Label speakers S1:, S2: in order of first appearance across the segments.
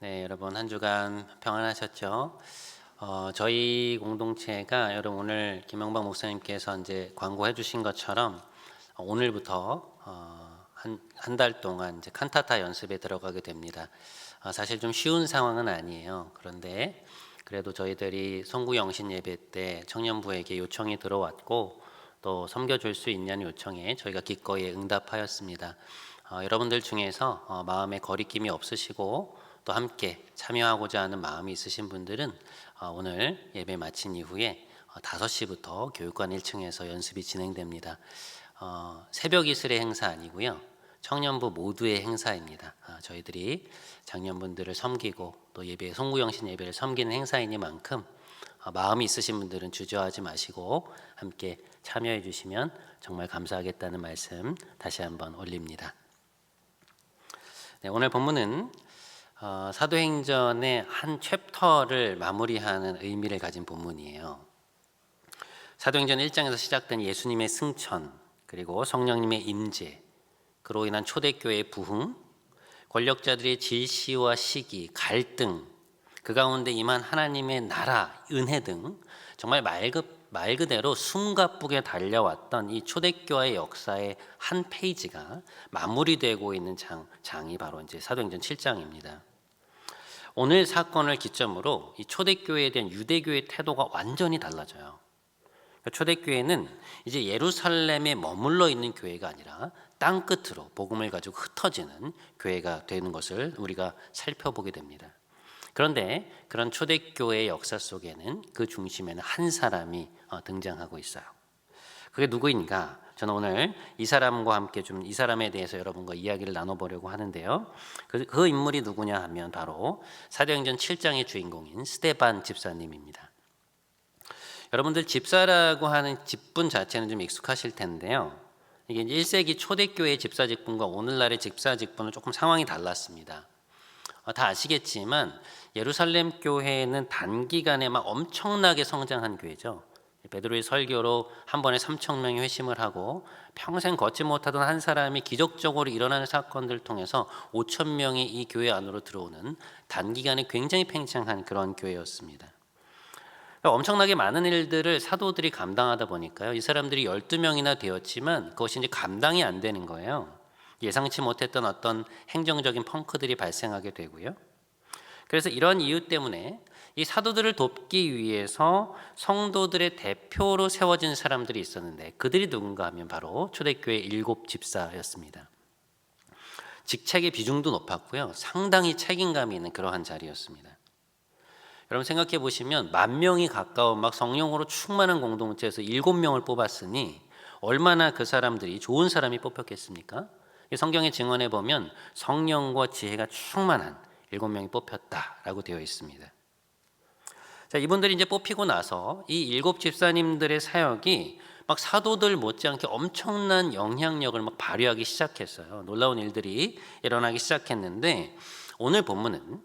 S1: 네, 여러분 한 주간 평안하셨죠? 저희 공동체가 여러분 오늘 김영박 목사님께서 이제 광고해 주신 것처럼 오늘부터 한 달 동안 이제 칸타타 연습에 들어가게 됩니다. 사실 좀 쉬운 상황은 아니에요. 그런데 그래도 저희들이 송구 영신 예배 때 청년부에게 요청이 들어왔고 또 섬겨줄 수 있냐는 요청에 저희가 기꺼이 응답하였습니다. 여러분들 중에서 마음에 거리낌이 없으시고 또 함께 참여하고자 하는 마음이 있으신 분들은 오늘 예배 마친 이후에 5시부터 교육관 1층에서 연습이 진행됩니다. 새벽 이슬의 행사 아니고요. 청년부 모두의 행사입니다. 저희들이 장년분들을 섬기고 또 예배 송구영신 예배를 섬기는 행사이니만큼 마음이 있으신 분들은 주저하지 마시고 함께 참여해 주시면 정말 감사하겠다는 말씀 다시 한번 올립니다. 네, 오늘 본문은 사도행전의 한 챕터를 마무리하는 의미를 가진 본문이에요. 사도행전 1장에서 시작된 예수님의 승천, 그리고 성령님의 임재, 그로 인한 초대교회의 부흥, 권력자들의 질시와 시기, 갈등, 그 가운데 임한 하나님의 나라, 은혜 등 정말 말 그대로 숨가쁘게 달려왔던 이 초대교회의 역사의 한 페이지가 마무리되고 있는 장이 바로 이제 사도행전 7장입니다. 오늘 사건을 기점으로 이 초대교회에 대한 유대교의 태도가 완전히 달라져요. 초대교회는 이제 예루살렘에 머물러 있는 교회가 아니라 땅끝으로 복음을 가지고 흩어지는 교회가 되는 것을 우리가 살펴보게 됩니다. 그런데 그런 초대교회의 역사 속에는 그 중심에는 한 사람이 등장하고 있어요. 그게 누구인가? 저는 오늘 이 사람과 함께 좀 이 사람에 대해서 여러분과 이야기를 나눠보려고 하는데요. 그 인물이 누구냐 하면 바로 사도행전 7장의 주인공인 스데반 집사님입니다. 여러분들 집사라고 하는 직분 자체는 좀 익숙하실 텐데요. 이게 1세기 초대교회의 집사 직분과 오늘날의 집사 직분은 조금 상황이 달랐습니다. 다 아시겠지만 예루살렘 교회는 단기간에 막 엄청나게 성장한 교회죠. 베드로의 설교로 한 번에 3천 명이 회심을 하고 평생 걷지 못하던 한 사람이 기적적으로 일어나는 사건들을 통해서 5천 명이 이 교회 안으로 들어오는 단기간에 굉장히 팽창한 그런 교회였습니다. 엄청나게 많은 일들을 사도들이 감당하다 보니까요. 이 사람들이 12명이나 되었지만 그것이 이제 감당이 안 되는 거예요. 예상치 못했던 어떤 행정적인 펑크들이 발생하게 되고요. 그래서 이런 이유 때문에 이 사도들을 돕기 위해서 성도들의 대표로 세워진 사람들이 있었는데 그들이 누군가 하면 바로 초대교회 7 집사였습니다. 직책의 비중도 높았고요. 상당히 책임감이 있는 그러한 자리였습니다. 여러분 생각해 보시면 10,000명이 가까운 막 성령으로 충만한 공동체에서 7명을 뽑았으니 얼마나 그 사람들이 좋은 사람이 뽑혔겠습니까? 성경의 증언에 보면 성령과 지혜가 충만한 7명이 뽑혔다라고 되어 있습니다. 자, 이분들이 이제 뽑히고 나서 이 7 집사님들의 사역이 막 사도들 못지않게 엄청난 영향력을 막 발휘하기 시작했어요. 놀라운 일들이 일어나기 시작했는데 오늘 본문은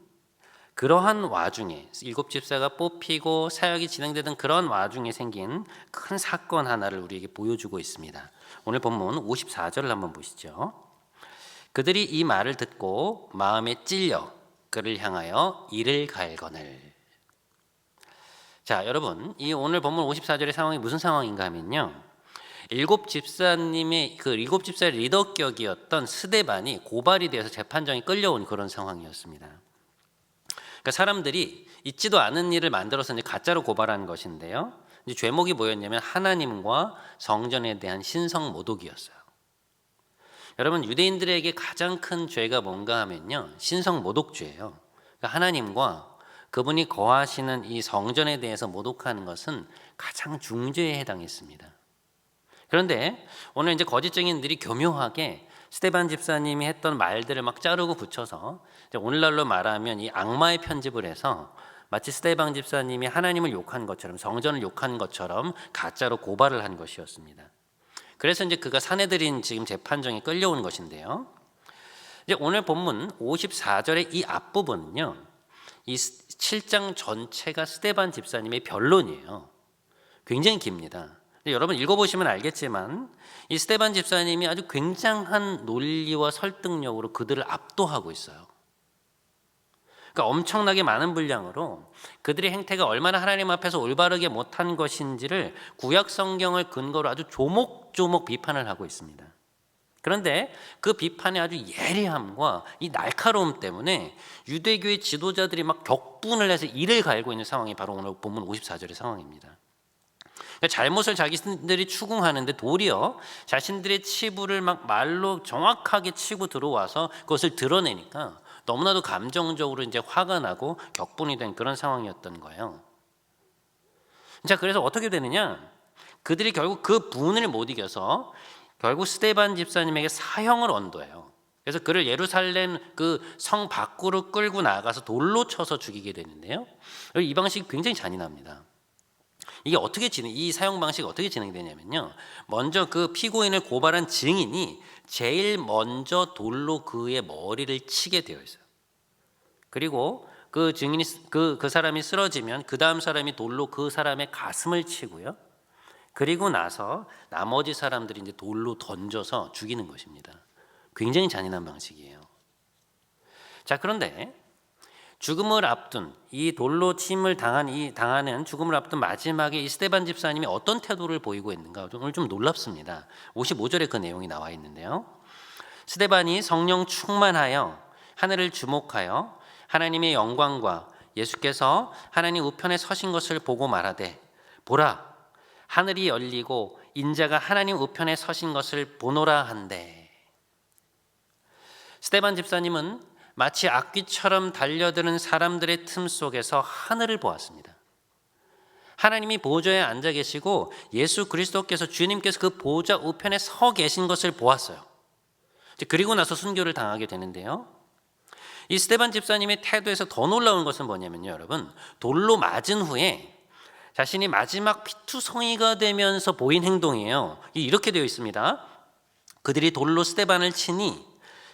S1: 그러한 와중에 7 집사가 뽑히고 사역이 진행되던 그런 와중에 생긴 큰 사건 하나를 우리에게 보여주고 있습니다. 오늘 본문 54절을 한번 보시죠. 그들이 이 말을 듣고 마음에 찔려 그를 향하여 이를 갈거늘. 자, 여러분, 이 오늘 본문 54절의 상황이 무슨 상황인가 하면요. 7 집사님의 그 7 집사의 리더격이었던 스데반이 고발이 되어서 재판정에 끌려온 그런 상황이었습니다. 그러니까 사람들이 있지도 않은 일을 만들어서 이제 가짜로 고발한 것인데요. 이제 죄목이 뭐였냐면 하나님과 성전에 대한 신성 모독이었어요. 여러분 유대인들에게 가장 큰 죄가 뭔가 하면요. 신성 모독죄예요. 그러니까 하나님과 그분이 거하시는 이 성전에 대해서 모독하는 것은 가장 중죄에 해당했습니다. 그런데 오늘 이제 거짓 증인들이 교묘하게 스데반 집사님이 했던 말들을 막 자르고 붙여서 오늘날로 말하면 이 악마의 편집을 해서 마치 스데반 집사님이 하나님을 욕한 것처럼 성전을 욕한 것처럼 가짜로 고발을 한 것이었습니다. 그래서 이제 그가 사내들인 지금 재판정에 끌려온 것인데요. 이제 오늘 본문 54절의 이 앞부분은요. 이 7장 전체가 스데반 집사님의 변론이에요. 굉장히 깁니다. 여러분 읽어보시면 알겠지만 이 스데반 집사님이 아주 굉장한 논리와 설득력으로 그들을 압도하고 있어요. 그러니까 엄청나게 많은 분량으로 그들의 행태가 얼마나 하나님 앞에서 올바르게 못한 것인지를 구약 성경을 근거로 아주 조목조목 비판을 하고 있습니다. 그런데 그 비판의 아주 예리함과 이 날카로움 때문에 유대교의 지도자들이 막 격분을 해서 이를 갈고 있는 상황이 바로 오늘 본문 54절의 상황입니다. 그러니까 잘못을 자기들이 추궁하는데 도리어 자신들의 치부를 막 말로 정확하게 치고 들어와서 그것을 드러내니까 너무나도 감정적으로 이제 화가 나고 격분이 된 그런 상황이었던 거예요. 자, 그래서 어떻게 되느냐? 그들이 결국 그 분을 못 이겨서 결국 스데반 집사님에게 사형을 언도해요. 그래서 그를 예루살렘 그 성 밖으로 끌고 나가서 돌로 쳐서 죽이게 되는데요. 이 방식이 굉장히 잔인합니다. 이게 이 사형 방식이 어떻게 진행되냐면요. 먼저 그 피고인을 고발한 증인이 제일 먼저 돌로 그의 머리를 치게 되어 있어요. 그리고 그 증인이 그 사람이 쓰러지면 그 다음 사람이 돌로 그 사람의 가슴을 치고요. 그리고 나서 나머지 사람들이 이제 돌로 던져서 죽이는 것입니다. 굉장히 잔인한 방식이에요. 자, 그런데 죽음을 앞둔 이 돌로 침을 당하는 죽음을 앞둔 마지막에 이 스데반 집사님이 어떤 태도를 보이고 있는가 오늘 좀 놀랍습니다. 55절에 그 내용이 나와 있는데요. 스데반이 성령 충만하여 하늘을 주목하여 하나님의 영광과 예수께서 하나님 우편에 서신 것을 보고 말하되 보라 하늘이 열리고 인자가 하나님 우편에 서신 것을 보노라 한대. 스데반 집사님은 마치 악귀처럼 달려드는 사람들의 틈 속에서 하늘을 보았습니다. 하나님이 보좌에 앉아 계시고 예수 그리스도께서 주님께서 그 보좌 우편에 서 계신 것을 보았어요. 그리고 나서 순교를 당하게 되는데요. 이 스데반 집사님의 태도에서 더 놀라운 것은 뭐냐면요, 여러분. 돌로 맞은 후에 자신이 마지막 피투성이가 되면서 보인 행동이에요. 이렇게 되어 있습니다. 그들이 돌로 스데반을 치니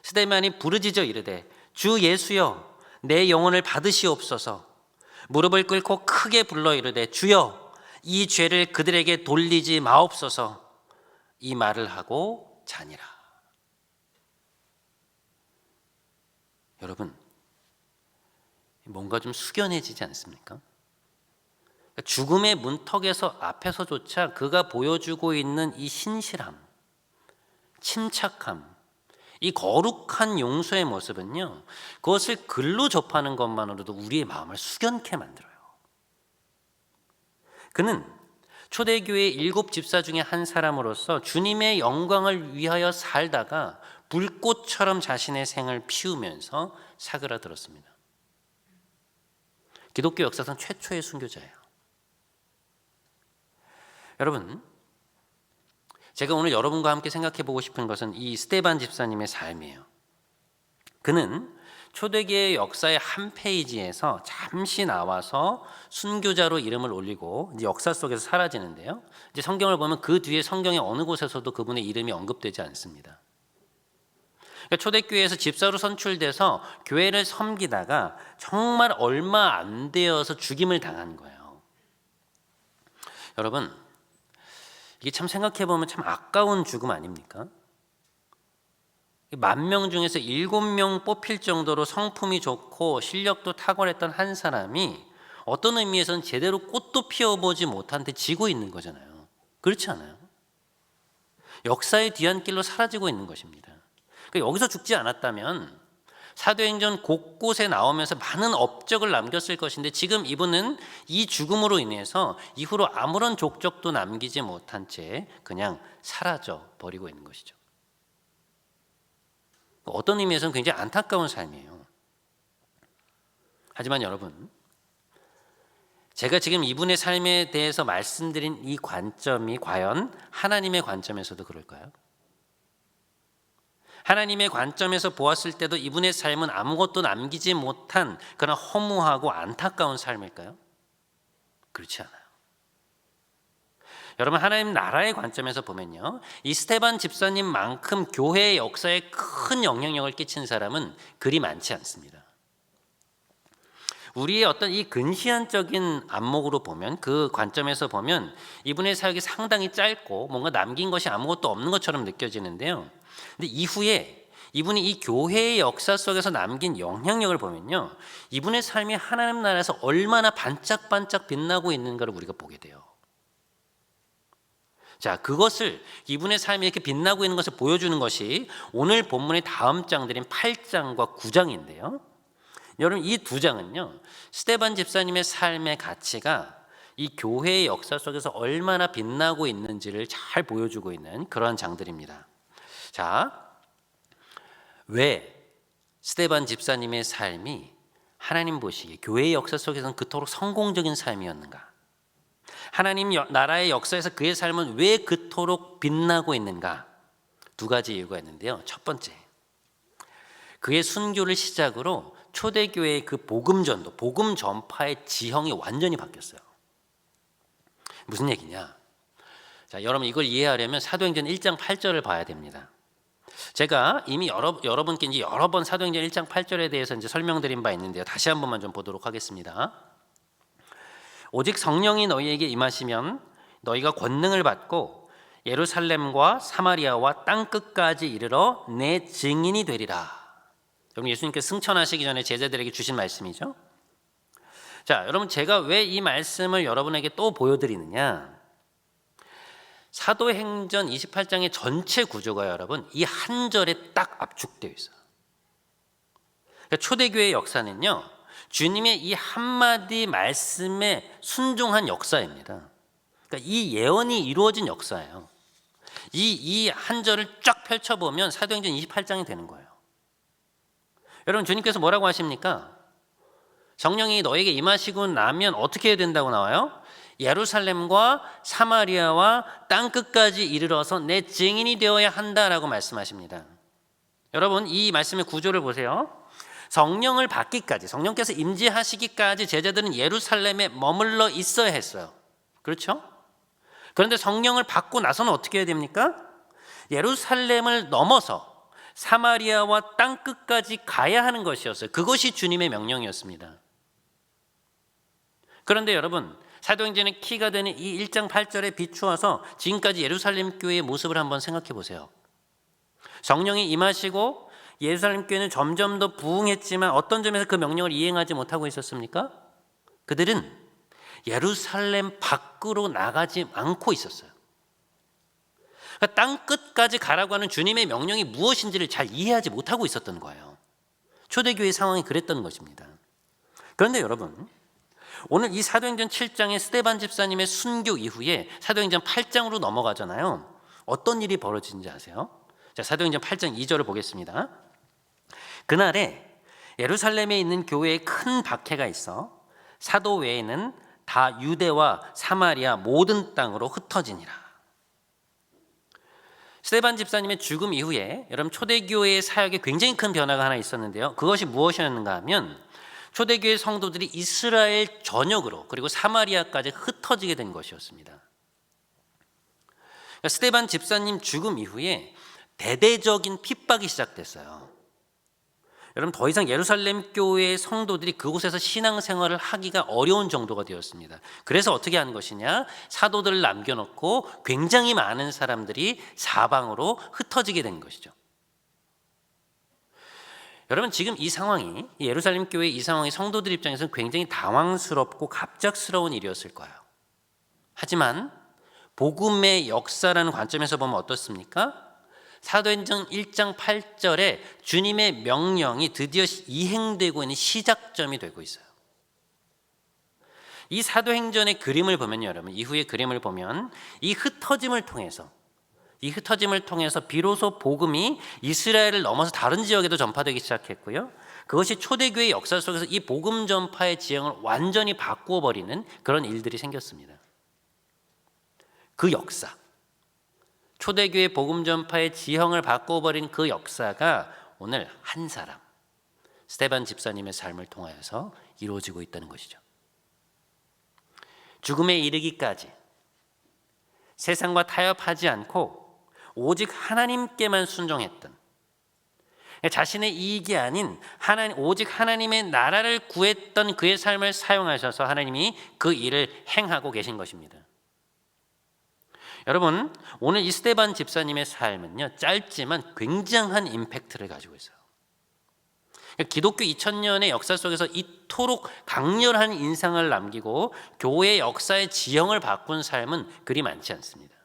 S1: 스데반이 부르짖어 이르되 주 예수여 내 영혼을 받으시옵소서. 무릎을 꿇고 크게 불러 이르되 주여 이 죄를 그들에게 돌리지 마옵소서. 이 말을 하고 자니라. 여러분, 뭔가 좀 숙연해지지 않습니까? 죽음의 문턱에서 앞에서조차 그가 보여주고 있는 이 신실함, 침착함, 이 거룩한 용서의 모습은요, 그것을 글로 접하는 것만으로도 우리의 마음을 숙연케 만들어요. 그는 초대교회 7 집사 중에 한 사람으로서 주님의 영광을 위하여 살다가 불꽃처럼 자신의 생을 피우면서 사그라들었습니다. 기독교 역사상 최초의 순교자예요. 여러분, 제가 오늘 여러분과 함께 생각해 보고 싶은 것은 이 스데반 집사님의 삶이에요. 그는 초대교회 역사의 한 페이지에서 잠시 나와서 순교자로 이름을 올리고 이제 역사 속에서 사라지는데요. 이제 성경을 보면 그 뒤에 성경의 어느 곳에서도 그분의 이름이 언급되지 않습니다. 그러니까 초대교회에서 집사로 선출돼서 교회를 섬기다가 정말 얼마 안 되어서 죽임을 당한 거예요. 여러분, 이게 참 생각해 보면 참 아까운 죽음 아닙니까? 10,000명 중에서 7명 뽑힐 정도로 성품이 좋고 실력도 탁월했던 한 사람이 어떤 의미에서는 제대로 꽃도 피워보지 못한 데 지고 있는 거잖아요. 그렇지 않아요? 역사의 뒤안길로 사라지고 있는 것입니다. 그러니까 여기서 죽지 않았다면 사도행전 곳곳에 나오면서 많은 업적을 남겼을 것인데 지금 이분은 이 죽음으로 인해서 이후로 아무런 족적도 남기지 못한 채 그냥 사라져 버리고 있는 것이죠. 어떤 의미에서는 굉장히 안타까운 삶이에요. 하지만 여러분, 제가 지금 이분의 삶에 대해서 말씀드린 이 관점이 과연 하나님의 관점에서도 그럴까요? 하나님의 관점에서 보았을 때도 이분의 삶은 아무것도 남기지 못한 그런 허무하고 안타까운 삶일까요? 그렇지 않아요. 여러분, 하나님 나라의 관점에서 보면요, 이 스데반 집사님만큼 교회의 역사에 큰 영향력을 끼친 사람은 그리 많지 않습니다. 우리의 어떤 이 근시안적인 안목으로 보면, 그 관점에서 보면 이분의 사역이 상당히 짧고 뭔가 남긴 것이 아무것도 없는 것처럼 느껴지는데요. 근데 이후에 이분이 이 교회의 역사 속에서 남긴 영향력을 보면요, 이분의 삶이 하나님 나라에서 얼마나 반짝반짝 빛나고 있는가를 우리가 보게 돼요. 자, 그것을, 이분의 삶이 이렇게 빛나고 있는 것을 보여주는 것이 오늘 본문의 다음 장들인 8장과 9장인데요. 여러분, 이 두 장은요, 스데반 집사님의 삶의 가치가 이 교회의 역사 속에서 얼마나 빛나고 있는지를 잘 보여주고 있는 그러한 장들입니다. 자, 왜 스데반 집사님의 삶이 하나님 보시기에 교회의 역사 속에서는 그토록 성공적인 삶이었는가? 하나님 나라의 역사에서 그의 삶은 왜 그토록 빛나고 있는가? 두 가지 이유가 있는데요. 첫 번째, 그의 순교를 시작으로 초대교회의 그 복음 전도, 복음 전파의 지형이 완전히 바뀌었어요. 무슨 얘기냐? 자, 여러분, 이걸 이해하려면 사도행전 1장 8절을 봐야 됩니다. 제가 이미 여러분께 이제 여러 번 사도행전 1장 8절에 대해서 이제 설명드린 바 있는데요. 다시 한 번만 좀 보도록 하겠습니다. 오직 성령이 너희에게 임하시면 너희가 권능을 받고 예루살렘과 사마리아와 땅 끝까지 이르러 내 증인이 되리라. 여러분, 예수님께서 승천하시기 전에 제자들에게 주신 말씀이죠. 자, 여러분, 제가 왜 이 말씀을 여러분에게 또 보여드리느냐? 사도행전 28장의 전체 구조가 여러분 이 한 절에 딱 압축되어 있어요. 그러니까 초대교회의 역사는요, 주님의 이 한마디 말씀에 순종한 역사입니다. 그러니까 이 예언이 이루어진 역사예요. 이 한 절을 쫙 펼쳐보면 사도행전 28장이 되는 거예요. 여러분, 주님께서 뭐라고 하십니까? 성령이 너에게 임하시고 나면 어떻게 해야 된다고 나와요? 예루살렘과 사마리아와 땅 끝까지 이르러서 내 증인이 되어야 한다라고 말씀하십니다. 여러분, 이 말씀의 구조를 보세요. 성령을 받기까지, 성령께서 임재하시기까지 제자들은 예루살렘에 머물러 있어야 했어요. 그렇죠? 그런데 성령을 받고 나서는 어떻게 해야 됩니까? 예루살렘을 넘어서 사마리아와 땅 끝까지 가야 하는 것이었어요. 그것이 주님의 명령이었습니다. 그런데 여러분, 사도행전의 키가 되는 이 1장 8절에 비추어서 지금까지 예루살렘 교회의 모습을 한번 생각해 보세요. 성령이 임하시고 예루살렘 교회는 점점 더 부흥했지만 어떤 점에서 그 명령을 이행하지 못하고 있었습니까? 그들은 예루살렘 밖으로 나가지 않고 있었어요. 그러니까 땅 끝까지 가라고 하는 주님의 명령이 무엇인지를 잘 이해하지 못하고 있었던 거예요. 초대교회의 상황이 그랬던 것입니다. 그런데 여러분, 오늘 이 사도행전 7장의 스데반 집사님의 순교 이후에 사도행전 8장으로 넘어가잖아요. 어떤 일이 벌어진지 아세요? 자, 사도행전 8장 2절을 보겠습니다. 그날에 예루살렘에 있는 교회에 큰 박해가 있어 사도 외에는 다 유대와 사마리아 모든 땅으로 흩어지니라. 스데반 집사님의 죽음 이후에 여러분 초대교회의 사역에 굉장히 큰 변화가 하나 있었는데요. 그것이 무엇이었는가 하면 초대교회 성도들이 이스라엘 전역으로 그리고 사마리아까지 흩어지게 된 것이었습니다. 그러니까 스데반 집사님 죽음 이후에 대대적인 핍박이 시작됐어요. 여러분, 더 이상 예루살렘 교회의 성도들이 그곳에서 신앙생활을 하기가 어려운 정도가 되었습니다. 그래서 어떻게 하는 것이냐? 사도들을 남겨놓고 굉장히 많은 사람들이 사방으로 흩어지게 된 것이죠. 여러분, 지금 이 상황이, 예루살렘 교회의 이 상황이 성도들 입장에서는 굉장히 당황스럽고 갑작스러운 일이었을 거예요. 하지만 복음의 역사라는 관점에서 보면 어떻습니까? 사도행전 1장 8절에 주님의 명령이 드디어 이행되고 있는 시작점이 되고 있어요. 이 사도행전의 그림을 보면 여러분, 이후의 그림을 보면 이 흩어짐을 통해서 비로소 복음이 이스라엘을 넘어서 다른 지역에도 전파되기 시작했고요. 그것이 초대교회의 역사 속에서 이 복음 전파의 지형을 완전히 바꾸어 버리는 그런 일들이 생겼습니다. 그 역사, 초대교회 복음 전파의 지형을 바꾸어 버린 그 역사가 오늘 한 사람, 스데반 집사님의 삶을 통하여서 이루어지고 있다는 것이죠. 죽음에 이르기까지 세상과 타협하지 않고 오직 하나님께만 순종했던, 자신의 이익이 아닌 오직 하나님의 나라를 구했던 그의 삶을 사용하셔서 하나님이 그 일을 행하고 계신 것입니다. 여러분, 오늘 이 스데반 집사님의 삶은요, 짧지만 굉장한 임팩트를 가지고 있어요. 기독교 2000년의 역사 속에서 이토록 강렬한 인상을 남기고 교회 역사의 지형을 바꾼 삶은 그리 많지 않습니다.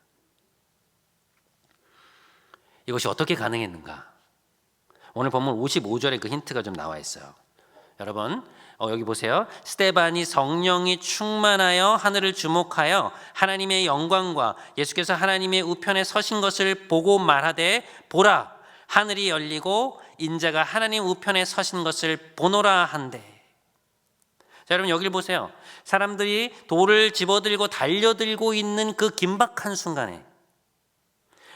S1: 이것이 어떻게 가능했는가? 오늘 본문 55절에 그 힌트가 좀 나와 있어요. 여러분, 여기 보세요. 스데반이 성령이 충만하여 하늘을 주목하여 하나님의 영광과 예수께서 하나님의 우편에 서신 것을 보고 말하되, 보라, 하늘이 열리고 인자가 하나님 우편에 서신 것을 보노라 한대. 자, 여러분 여기를 보세요. 사람들이 돌을 집어들고 달려들고 있는 그 긴박한 순간에,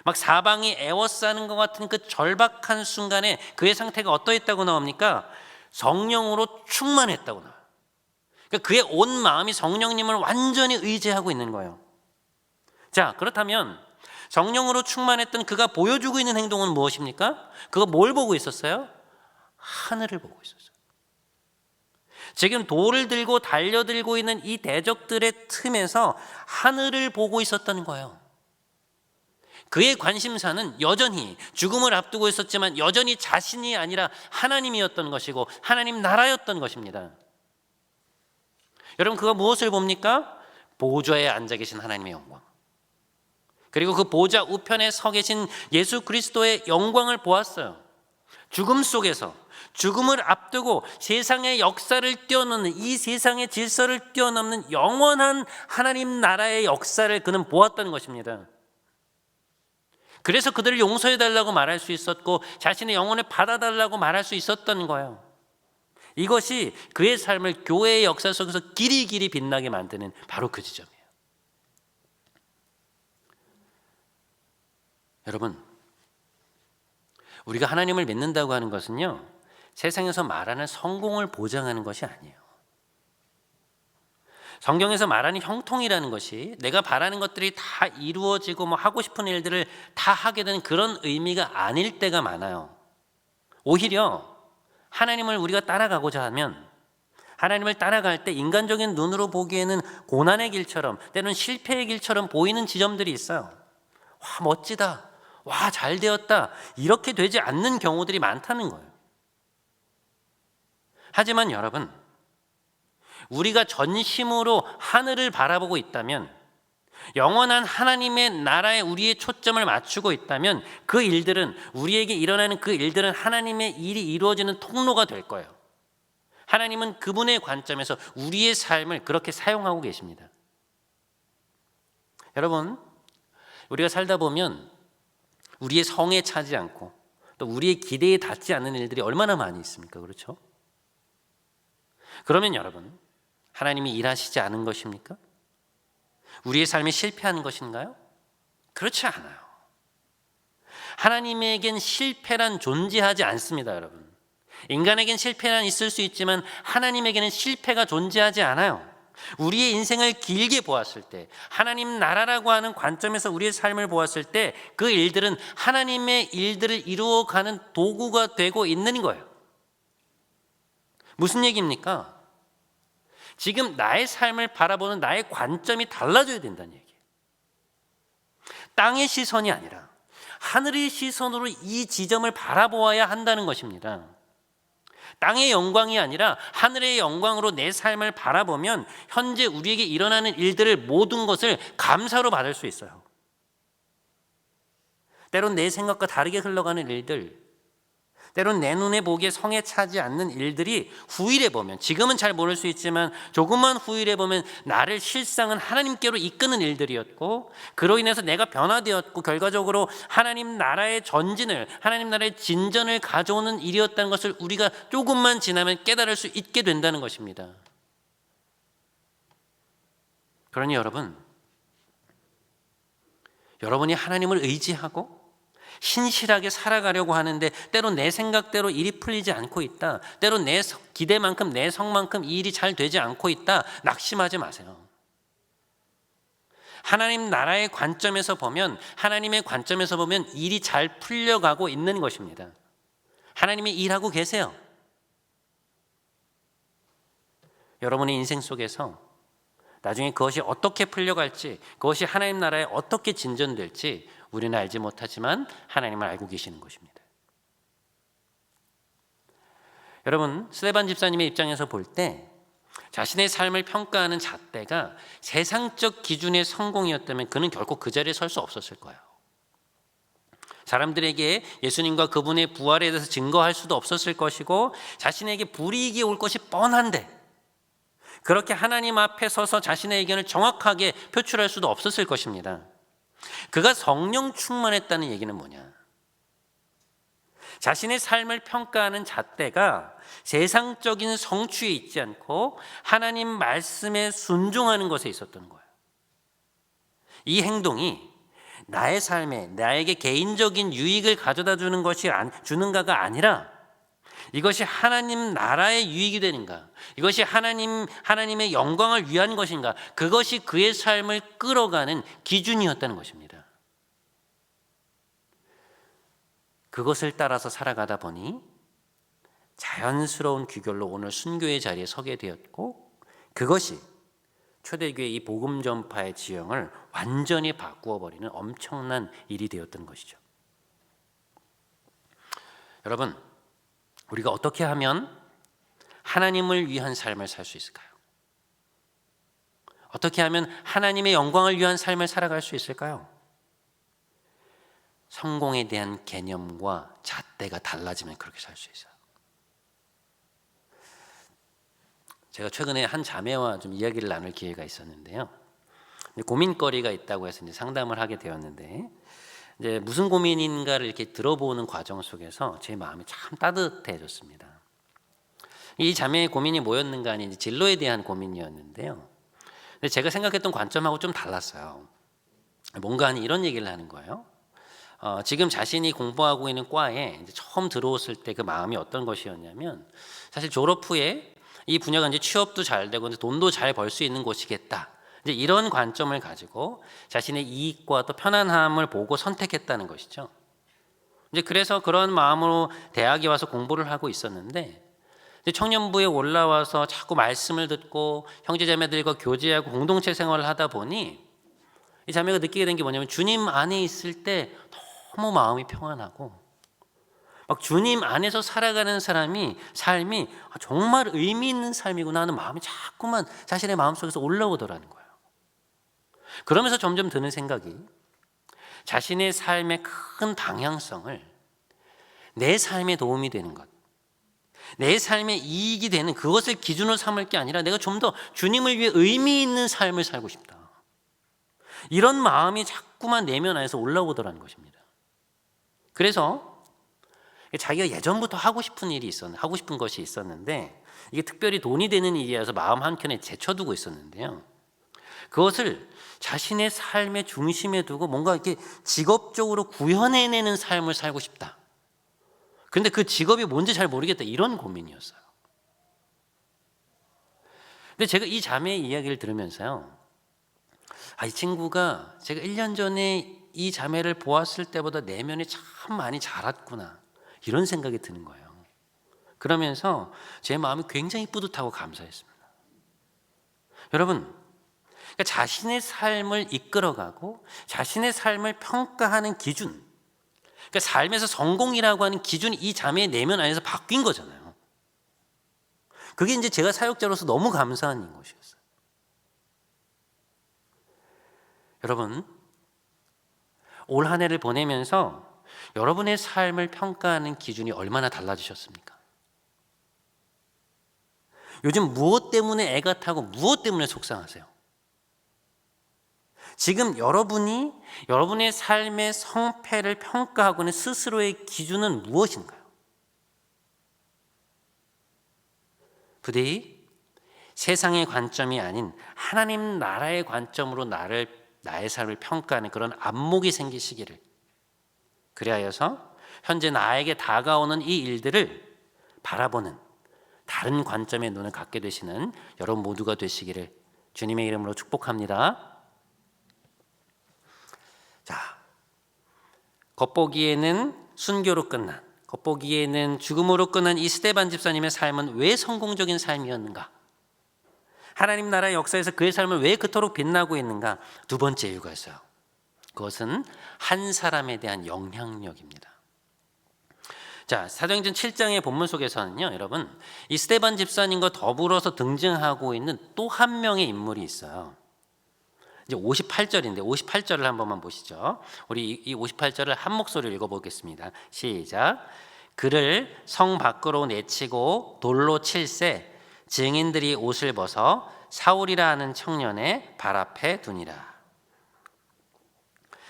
S1: 막 사방이 에워싸는 것 같은 그 절박한 순간에 그의 상태가 어떠했다고 나옵니까? 성령으로 충만했다고 나와요. 그러니까 그의 온 마음이 성령님을 완전히 의지하고 있는 거예요. 자, 그렇다면 성령으로 충만했던 그가 보여주고 있는 행동은 무엇입니까? 그가 뭘 보고 있었어요? 하늘을 보고 있었어요. 지금 돌을 들고 달려들고 있는 이 대적들의 틈에서 하늘을 보고 있었던 거예요. 그의 관심사는 여전히 죽음을 앞두고 있었지만 여전히 자신이 아니라 하나님이었던 것이고 하나님 나라였던 것입니다. 여러분, 그가 무엇을 봅니까? 보좌에 앉아 계신 하나님의 영광, 그리고 그 보좌 우편에 서 계신 예수 그리스도의 영광을 보았어요. 죽음 속에서, 죽음을 앞두고 세상의 역사를 뛰어넘는, 이 세상의 질서를 뛰어넘는 영원한 하나님 나라의 역사를 그는 보았다는 것입니다. 그래서 그들을 용서해달라고 말할 수 있었고 자신의 영혼을 받아달라고 말할 수 있었던 거예요. 이것이 그의 삶을 교회의 역사 속에서 길이길이 빛나게 만드는 바로 그 지점이에요. 여러분, 우리가 하나님을 믿는다고 하는 것은요, 세상에서 말하는 성공을 보장하는 것이 아니에요. 성경에서 말하는 형통이라는 것이 내가 바라는 것들이 다 이루어지고 하고 싶은 일들을 다 하게 되는 그런 의미가 아닐 때가 많아요. 오히려 하나님을 우리가 따라가고자 하면, 하나님을 따라갈 때 인간적인 눈으로 보기에는 고난의 길처럼, 때로는 실패의 길처럼 보이는 지점들이 있어요. 와, 멋지다, 와, 잘 되었다, 이렇게 되지 않는 경우들이 많다는 거예요. 하지만 여러분, 우리가 전심으로 하늘을 바라보고 있다면, 영원한 하나님의 나라에 우리의 초점을 맞추고 있다면, 그 일들은, 우리에게 일어나는 그 일들은 하나님의 일이 이루어지는 통로가 될 거예요. 하나님은 그분의 관점에서 우리의 삶을 그렇게 사용하고 계십니다. 여러분, 우리가 살다 보면 우리의 성에 차지 않고 또 우리의 기대에 닿지 않는 일들이 얼마나 많이 있습니까? 그렇죠? 그러면 여러분, 하나님이 일하시지 않은 것입니까? 우리의 삶이 실패한 것인가요? 그렇지 않아요. 하나님에겐 실패란 존재하지 않습니다, 여러분. 인간에겐 실패란 있을 수 있지만 하나님에게는 실패가 존재하지 않아요. 우리의 인생을 길게 보았을 때, 하나님 나라라고 하는 관점에서 우리의 삶을 보았을 때, 그 일들은 하나님의 일들을 이루어가는 도구가 되고 있는 거예요. 무슨 얘기입니까? 지금 나의 삶을 바라보는 나의 관점이 달라져야 된다는 얘기예요. 땅의 시선이 아니라 하늘의 시선으로 이 지점을 바라보아야 한다는 것입니다. 땅의 영광이 아니라 하늘의 영광으로 내 삶을 바라보면 현재 우리에게 일어나는 일들을, 모든 것을 감사로 받을 수 있어요. 때론 내 생각과 다르게 흘러가는 일들, 때론 내 눈에 보기에 성에 차지 않는 일들이 후일에 보면, 지금은 잘 모를 수 있지만 조금만 후일에 보면 나를 실상은 하나님께로 이끄는 일들이었고, 그로 인해서 내가 변화되었고 결과적으로 하나님 나라의 전진을, 하나님 나라의 진전을 가져오는 일이었다는 것을 우리가 조금만 지나면 깨달을 수 있게 된다는 것입니다. 그러니 여러분이 하나님을 의지하고 신실하게 살아가려고 하는데 때론 내 생각대로 일이 풀리지 않고 있다, 때론 내 기대만큼, 내 성만큼 이 일이 잘 되지 않고 있다, 낙심하지 마세요. 하나님 나라의 관점에서 보면, 하나님의 관점에서 보면 일이 잘 풀려가고 있는 것입니다. 하나님이 일하고 계세요. 여러분의 인생 속에서 나중에 그것이 어떻게 풀려갈지, 그것이 하나님 나라에 어떻게 진전될지 우리는 알지 못하지만 하나님은 알고 계시는 것입니다. 여러분, 스데반 집사님의 입장에서 볼 때 자신의 삶을 평가하는 잣대가 세상적 기준의 성공이었다면 그는 결코 그 자리에 설 수 없었을 거예요. 사람들에게 예수님과 그분의 부활에 대해서 증거할 수도 없었을 것이고 자신에게 불이익이 올 것이 뻔한데 그렇게 하나님 앞에 서서 자신의 의견을 정확하게 표출할 수도 없었을 것입니다. 그가 성령 충만했다는 얘기는 뭐냐? 자신의 삶을 평가하는 잣대가 세상적인 성취에 있지 않고 하나님 말씀에 순종하는 것에 있었던 거예요. 이 행동이 나의 삶에 나에게 개인적인 유익을 가져다 주는 것이 주는가가 아니라 이것이 하나님 나라의 유익이 되는가, 이것이 하나님의 영광을 위한 것인가, 그것이 그의 삶을 끌어가는 기준이었다는 것입니다. 그것을 따라서 살아가다 보니 자연스러운 귀결로 오늘 순교의 자리에 서게 되었고 그것이 초대교회의 이 복음 전파의 지형을 완전히 바꾸어 버리는 엄청난 일이 되었던 것이죠. 여러분, 우리가 어떻게 하면 하나님을 위한 삶을 살 수 있을까요? 어떻게 하면 하나님의 영광을 위한 삶을 살아갈 수 있을까요? 성공에 대한 개념과 잣대가 달라지면 그렇게 살 수 있어요. 제가 최근에 한 자매와 좀 이야기를 나눌 기회가 있었는데요. 고민거리가 있다고 해서 이제 상담을 하게 되었는데 이제 무슨 고민인가를 이렇게 들어보는 과정 속에서 제 마음이 참 따뜻해졌습니다. 이 자매의 고민이 뭐였는가 하니 이제 진로에 대한 고민이었는데요. 근데 제가 생각했던 관점하고 좀 달랐어요. 뭔가 하니 이런 얘기를 하는 거예요. 지금 자신이 공부하고 있는 과에 이제 처음 들어왔을 때 그 마음이 어떤 것이었냐면 사실 졸업 후에 이 분야가 이제 취업도 잘 되고 돈도 잘 벌 수 있는 곳이겠다. 이제 이런 관점을 가지고 자신의 이익과 또 편안함을 보고 선택했다는 것이죠. 이제 그래서 그런 마음으로 대학에 와서 공부를 하고 있었는데 이제 청년부에 올라와서 자꾸 말씀을 듣고 형제자매들과 교제하고 공동체 생활을 하다 보니 이 자매가 느끼게 된 게 뭐냐면 주님 안에 있을 때 너무 마음이 평안하고 막 주님 안에서 살아가는 삶이 정말 의미 있는 삶이구나 하는 마음이 자꾸만 자신의 마음속에서 올라오더라는 거예요. 그러면서 점점 드는 생각이 자신의 삶의 큰 방향성을 내 삶에 도움이 되는 것, 내 삶에 이익이 되는 그것을 기준으로 삼을 게 아니라 내가 좀 더 주님을 위해 의미 있는 삶을 살고 싶다. 이런 마음이 자꾸만 내면 안에서 올라오더라는 것입니다. 그래서 자기가 예전부터 하고 싶은 것이 있었는데 이게 특별히 돈이 되는 일이라서 마음 한켠에 제쳐두고 있었는데요. 그것을 자신의 삶의 중심에 두고 뭔가 이렇게 직업적으로 구현해내는 삶을 살고 싶다. 그런데 그 직업이 뭔지 잘 모르겠다. 이런 고민이었어요. 근데 제가 이 자매의 이야기를 들으면서요. 이 친구가 제가 1년 전에 이 자매를 보았을 때보다 내면이 참 많이 자랐구나. 이런 생각이 드는 거예요. 그러면서 제 마음이 굉장히 뿌듯하고 감사했습니다. 여러분, 그러니까 자신의 삶을 이끌어가고 자신의 삶을 평가하는 기준, 그러니까 삶에서 성공이라고 하는 기준이 이 자매의 내면 안에서 바뀐 거잖아요. 그게 이제 제가 사역자로서 너무 감사한 것이었어요. 여러분, 올 한 해를 보내면서 여러분의 삶을 평가하는 기준이 얼마나 달라지셨습니까? 요즘 무엇 때문에 애가 타고 무엇 때문에 속상하세요? 지금 여러분이 여러분의 삶의 성패를 평가하고 있는 스스로의 기준은 무엇인가요? 부디 세상의 관점이 아닌 하나님 나라의 관점으로 나의 삶을 평가하는 그런 안목이 생기시기를, 그리하여서 현재 나에게 다가오는 이 일들을 바라보는 다른 관점의 눈을 갖게 되시는 여러분 모두가 되시기를 주님의 이름으로 축복합니다. 자, 겉보기에는 순교로 끝난, 겉보기에는 죽음으로 끝난 이 스데반 집사님의 삶은 왜 성공적인 삶이었는가? 하나님 나라의 역사에서 그의 삶을 왜 그토록 빛나고 있는가? 두 번째 이유가 있어요. 그것은 한 사람에 대한 영향력입니다. 자, 사도행전 7장의 본문 속에서는요, 여러분, 이 스데반 집사님과 더불어서 등장하고 있는 또 한 명의 인물이 있어요. 이제 58절인데 58절을 한 번만 보시죠. 우리 이 58절을 한 목소리로 읽어보겠습니다. 시작. 그를 성 밖으로 내치고 돌로 칠세 증인들이 옷을 벗어 사울이라 하는 청년의 발 앞에 두니라.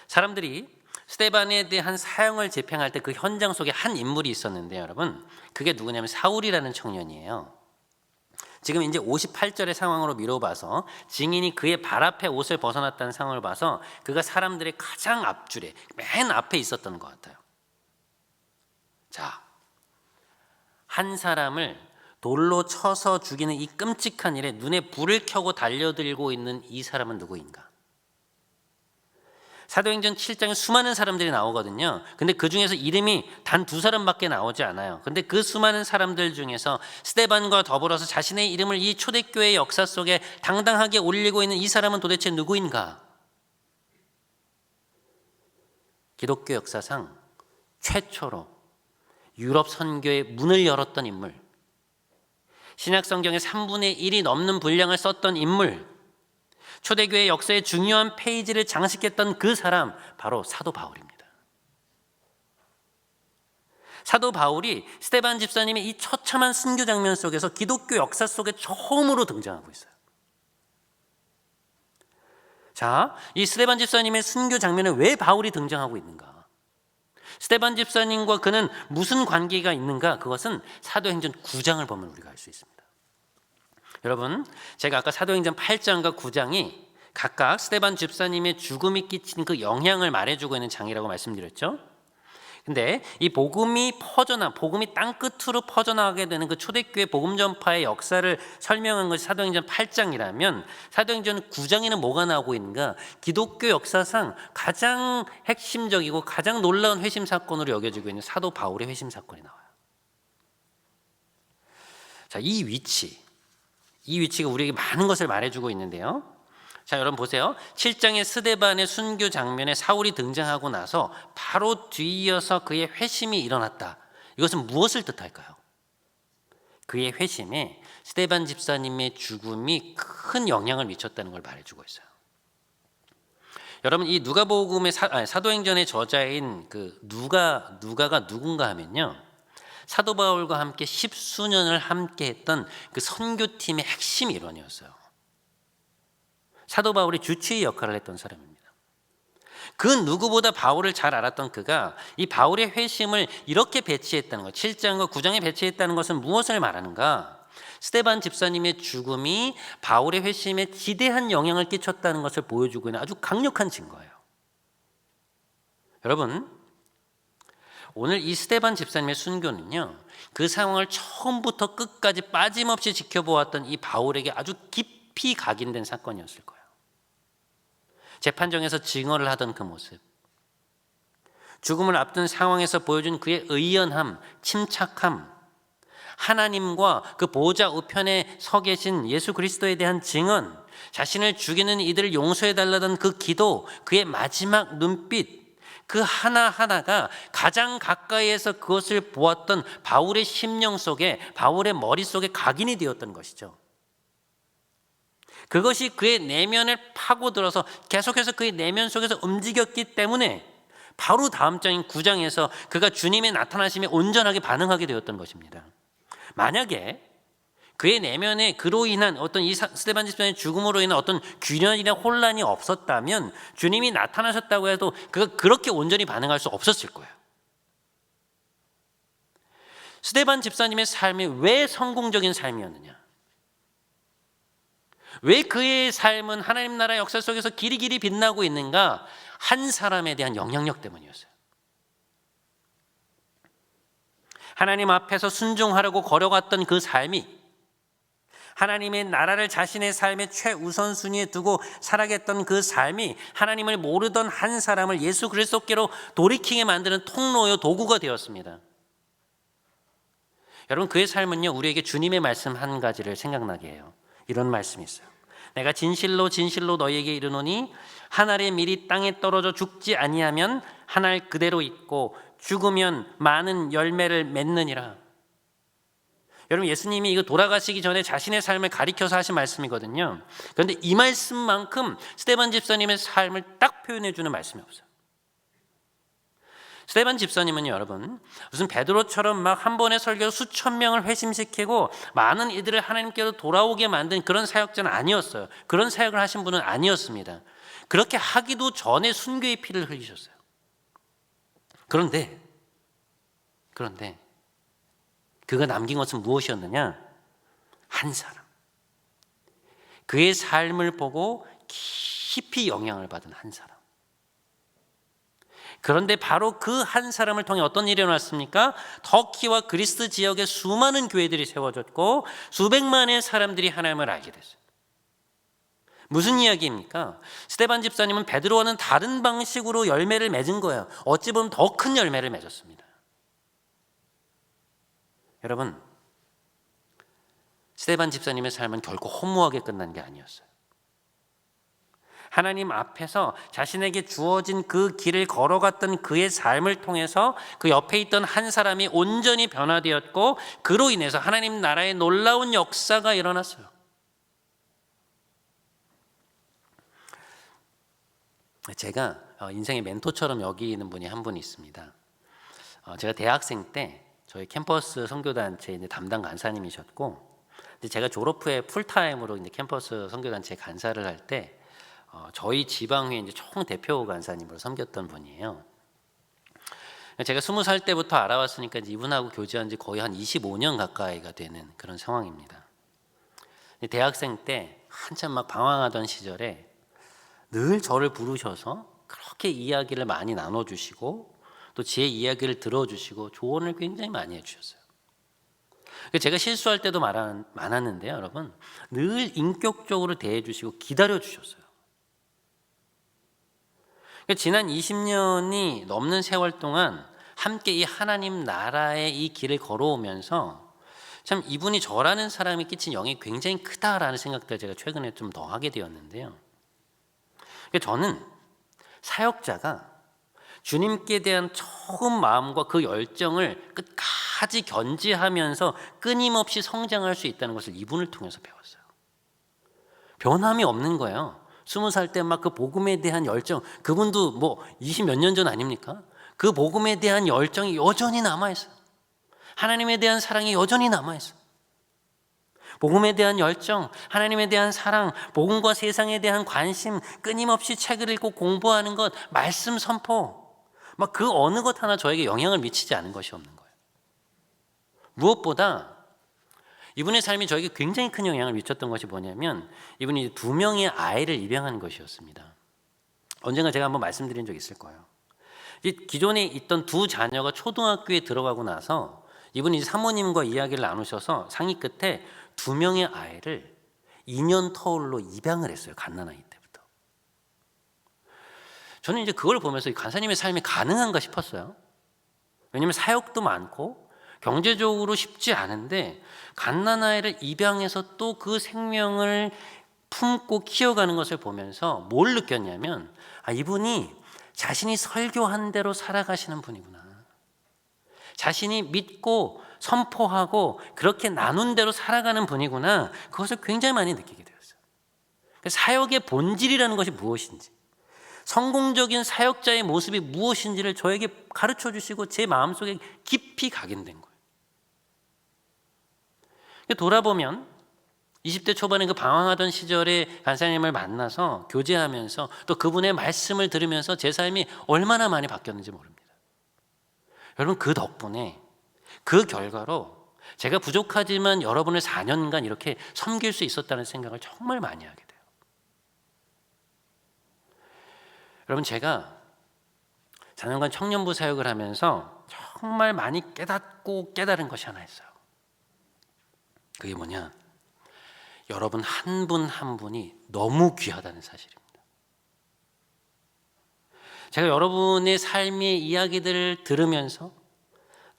S1: 사람들이 스데반에 대한 사형을 집행할 때 그 현장 속에 한 인물이 있었는데 여러분, 그게 누구냐면 사울이라는 청년이에요. 지금 이제 58절의 상황으로 미뤄봐서 증인이 그의 발 앞에 옷을 벗어났다는 상황을 봐서 그가 사람들의 가장 앞줄에 맨 앞에 있었던 것 같아요. 자, 한 사람을 돌로 쳐서 죽이는 이 끔찍한 일에 눈에 불을 켜고 달려들고 있는 이 사람은 누구인가? 사도행전 7장에 수많은 사람들이 나오거든요. 근데 그 중에서 이름이 단 두 사람밖에 나오지 않아요. 근데 그 수많은 사람들 중에서 스데반과 더불어서 자신의 이름을 이 초대교회의 역사 속에 당당하게 올리고 있는 이 사람은 도대체 누구인가? 기독교 역사상 최초로 유럽 선교의 문을 열었던 인물, 신약 성경의 3분의 1이 넘는 분량을 썼던 인물, 초대교회 역사의 중요한 페이지를 장식했던 그 사람, 바로 사도 바울입니다. 사도 바울이 스데반 집사님의 이 처참한 순교 장면 속에서 기독교 역사 속에 처음으로 등장하고 있어요. 자, 이 스데반 집사님의 순교 장면에 왜 바울이 등장하고 있는가? 스데반 집사님과 그는 무슨 관계가 있는가? 그것은 사도행전 9장을 보면 우리가 알 수 있습니다. 여러분, 제가 아까 사도행전 8장과 9장이 각각 스데반 집사님의 죽음이 끼친 그 영향을 말해주고 있는 장이라고 말씀드렸죠. 근데 이 복음이 땅끝으로 퍼져나가게 되는 그 초대교회 복음 전파의 역사를 설명한 것이 사도행전 8장이라면 사도행전 9장에는 뭐가 나오고 있는가? 기독교 역사상 가장 핵심적이고 가장 놀라운 회심 사건으로 여겨지고 있는 사도 바울의 회심 사건이 나와요. 자, 이 위치가 우리에게 많은 것을 말해주고 있는데요. 자, 여러분 보세요. 7장의 스데반의 순교 장면에 사울이 등장하고 나서 바로 뒤이어서 그의 회심이 일어났다. 이것은 무엇을 뜻할까요? 그의 회심에 스데반 집사님의 죽음이 큰 영향을 미쳤다는 걸 말해주고 있어요. 여러분, 이 누가복음의 사도행전의 저자인 그 누가가 누군가 하면요, 사도 바울과 함께 10수년을 함께했던 그 선교팀의 핵심 일원이었어요. 사도 바울이 주치의 역할을 했던 사람입니다. 그 누구보다 바울을 잘 알았던 그가 이 바울의 회심을 이렇게 배치했다는 것, 7장과 9장에 배치했다는 것은 무엇을 말하는가? 스데반 집사님의 죽음이 바울의 회심에 지대한 영향을 끼쳤다는 것을 보여주고 있는 아주 강력한 증거예요. 여러분, 오늘 이 스데반 집사님의 순교는요, 그 상황을 처음부터 끝까지 빠짐없이 지켜보았던 이 바울에게 아주 깊이 각인된 사건이었을 거예요. 재판정에서 증언을 하던 그 모습, 죽음을 앞둔 상황에서 보여준 그의 의연함, 침착함, 하나님과 그 보호자 우편에 서 계신 예수 그리스도에 대한 증언, 자신을 죽이는 이들을 용서해달라던 그 기도, 그의 마지막 눈빛, 그 하나하나가 가장 가까이에서 그것을 보았던 바울의 심령 속에, 바울의 머릿속에 각인이 되었던 것이죠. 그것이 그의 내면을 파고들어서 계속해서 그의 내면 속에서 움직였기 때문에 바로 다음 장인 9장에서 그가 주님의 나타나심에 온전하게 반응하게 되었던 것입니다. 만약에 그의 내면에 그로 인한 어떤 이 스데반 집사의 죽음으로 인한 어떤 균열이나 혼란이 없었다면 주님이 나타나셨다고 해도 그가 그렇게 온전히 반응할 수 없었을 거예요. 스데반 집사님의 삶이 왜 성공적인 삶이었느냐? 왜 그의 삶은 하나님 나라 역사 속에서 길이길이 빛나고 있는가? 한 사람에 대한 영향력 때문이었어요. 하나님 앞에서 순종하려고 걸어갔던 그 삶이, 하나님의 나라를 자신의 삶의 최우선순위에 두고 살아갔던 그 삶이 하나님을 모르던 한 사람을 예수 그리스도께로 돌이키게 만드는 통로요, 도구가 되었습니다. 여러분, 그의 삶은요, 우리에게 주님의 말씀 한 가지를 생각나게 해요. 이런 말씀이 있어요. 내가 진실로 진실로 너희에게 이르노니 한 알의 밀이 땅에 떨어져 죽지 아니하면 한 알 그대로 있고 죽으면 많은 열매를 맺느니라. 여러분, 예수님이 이거 돌아가시기 전에 자신의 삶을 가리켜서 하신 말씀이거든요. 그런데 이 말씀만큼 스데반 집사님의 삶을 딱 표현해 주는 말씀이 없어요. 스데반 집사님은요, 여러분, 무슨 베드로처럼 막 한 번에 설교 수천 명을 회심시키고 많은 이들을 하나님께로 돌아오게 만든 그런 사역자는 아니었어요. 그런 사역을 하신 분은 아니었습니다. 그렇게 하기도 전에 순교의 피를 흘리셨어요. 그런데 그가 남긴 것은 무엇이었느냐? 한 사람. 그의 삶을 보고 깊이 영향을 받은 한 사람. 그런데 바로 그 한 사람을 통해 어떤 일이 일어났습니까? 터키와 그리스 지역에 수많은 교회들이 세워졌고 수백만의 사람들이 하나님을 알게 됐어요. 무슨 이야기입니까? 스데반 집사님은 베드로와는 다른 방식으로 열매를 맺은 거예요. 어찌 보면 더 큰 열매를 맺었습니다. 여러분, 스데반 집사님의 삶은 결코 허무하게 끝난 게 아니었어요. 하나님 앞에서 자신에게 주어진 그 길을 걸어갔던 그의 삶을 통해서 그 옆에 있던 한 사람이 온전히 변화되었고 그로 인해서 하나님 나라의 놀라운 역사가 일어났어요. 제가 인생의 멘토처럼 여기는 분이 한 분 있습니다. 제가 대학생 때 저희 캠퍼스 선교단체 담당 간사님이셨고, 제가 졸업 후에 풀타임으로 이제 캠퍼스 선교단체 간사를 할 때 저희 지방회 이제 총 대표 간사님으로 섬겼던 분이에요. 제가 20살 때부터 알아왔으니까 이분하고 교제한 지 거의 한 25년 가까이가 되는 그런 상황입니다. 대학생 때 한참 막 방황하던 시절에 늘 저를 부르셔서 그렇게 이야기를 많이 나눠주시고 또 제 이야기를 들어주시고 조언을 굉장히 많이 해주셨어요. 제가 실수할 때도 많았는데요, 여러분, 늘 인격적으로 대해주시고 기다려주셨어요. 지난 20년이 넘는 세월 동안 함께 이 하나님 나라의 이 길을 걸어오면서 참 이분이 저라는 사람이 끼친 영향이 굉장히 크다라는 생각들을 제가 최근에 좀 더 하게 되었는데요. 저는 사역자가 주님께 대한 처음 마음과 그 열정을 끝까지 견지하면서 끊임없이 성장할 수 있다는 것을 이분을 통해서 배웠어요. 변함이 없는 거예요. 20살 때 막 그 복음에 대한 열정, 그분도 뭐 20 몇 년 전 아닙니까? 그 복음에 대한 열정이 여전히 남아있어요. 하나님에 대한 사랑이 여전히 남아있어요. 복음에 대한 열정, 하나님에 대한 사랑, 복음과 세상에 대한 관심, 끊임없이 책을 읽고 공부하는 것, 말씀 선포, 막 그 어느 것 하나 저에게 영향을 미치지 않은 것이 없는 거예요. 무엇보다 이분의 삶이 저에게 굉장히 큰 영향을 미쳤던 것이 뭐냐면 이분이 2명의 아이를 입양한 것이었습니다. 언젠가 제가 한번 말씀드린 적이 있을 거예요. 기존에 있던 2 자녀가 초등학교에 들어가고 나서 이분이 사모님과 이야기를 나누셔서 상의 끝에 2명의 아이를 2년 터울로 입양을 했어요. 갓난아이 때부터. 저는 이제 그걸 보면서 간사님의 삶이 가능한가 싶었어요. 왜냐하면 사역도 많고 경제적으로 쉽지 않은데 갓난아이를 입양해서 또 그 생명을 품고 키워가는 것을 보면서 뭘 느꼈냐면 이분이 자신이 설교한 대로 살아가시는 분이구나. 자신이 믿고 선포하고 그렇게 나눈 대로 살아가는 분이구나. 그것을 굉장히 많이 느끼게 되었어요. 사역의 본질이라는 것이 무엇인지, 성공적인 사역자의 모습이 무엇인지를 저에게 가르쳐 주시고 제 마음속에 깊이 각인된 거예요. 돌아보면 20대 초반에 그 방황하던 시절에 간사님을 만나서 교제하면서 또 그분의 말씀을 들으면서 제 삶이 얼마나 많이 바뀌었는지 모릅니다. 여러분, 그 덕분에 그 결과로 제가 부족하지만 여러분을 4년간 이렇게 섬길 수 있었다는 생각을 정말 많이 하게 돼요. 여러분, 제가 4년간 청년부 사역을 하면서 정말 많이 깨닫고 깨달은 것이 하나 있어요. 그게 뭐냐? 여러분 한 분 한 분이 너무 귀하다는 사실입니다. 제가 여러분의 삶의 이야기들을 들으면서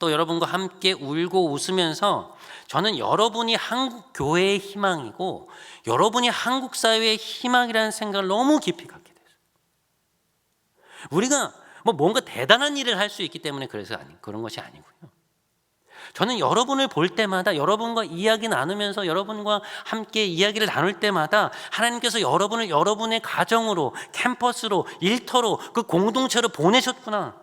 S1: 또 여러분과 함께 울고 웃으면서 저는 여러분이 한국 교회의 희망이고 여러분이 한국 사회의 희망이라는 생각을 너무 깊이 갖게 됐어요. 우리가 뭔가 대단한 일을 할 수 있기 때문에 그런 것이 아니고요. 저는 여러분을 볼 때마다 여러분과 이야기 나누면서 여러분과 함께 이야기를 나눌 때마다 하나님께서 여러분을 여러분의 가정으로, 캠퍼스로, 일터로, 그 공동체로 보내셨구나.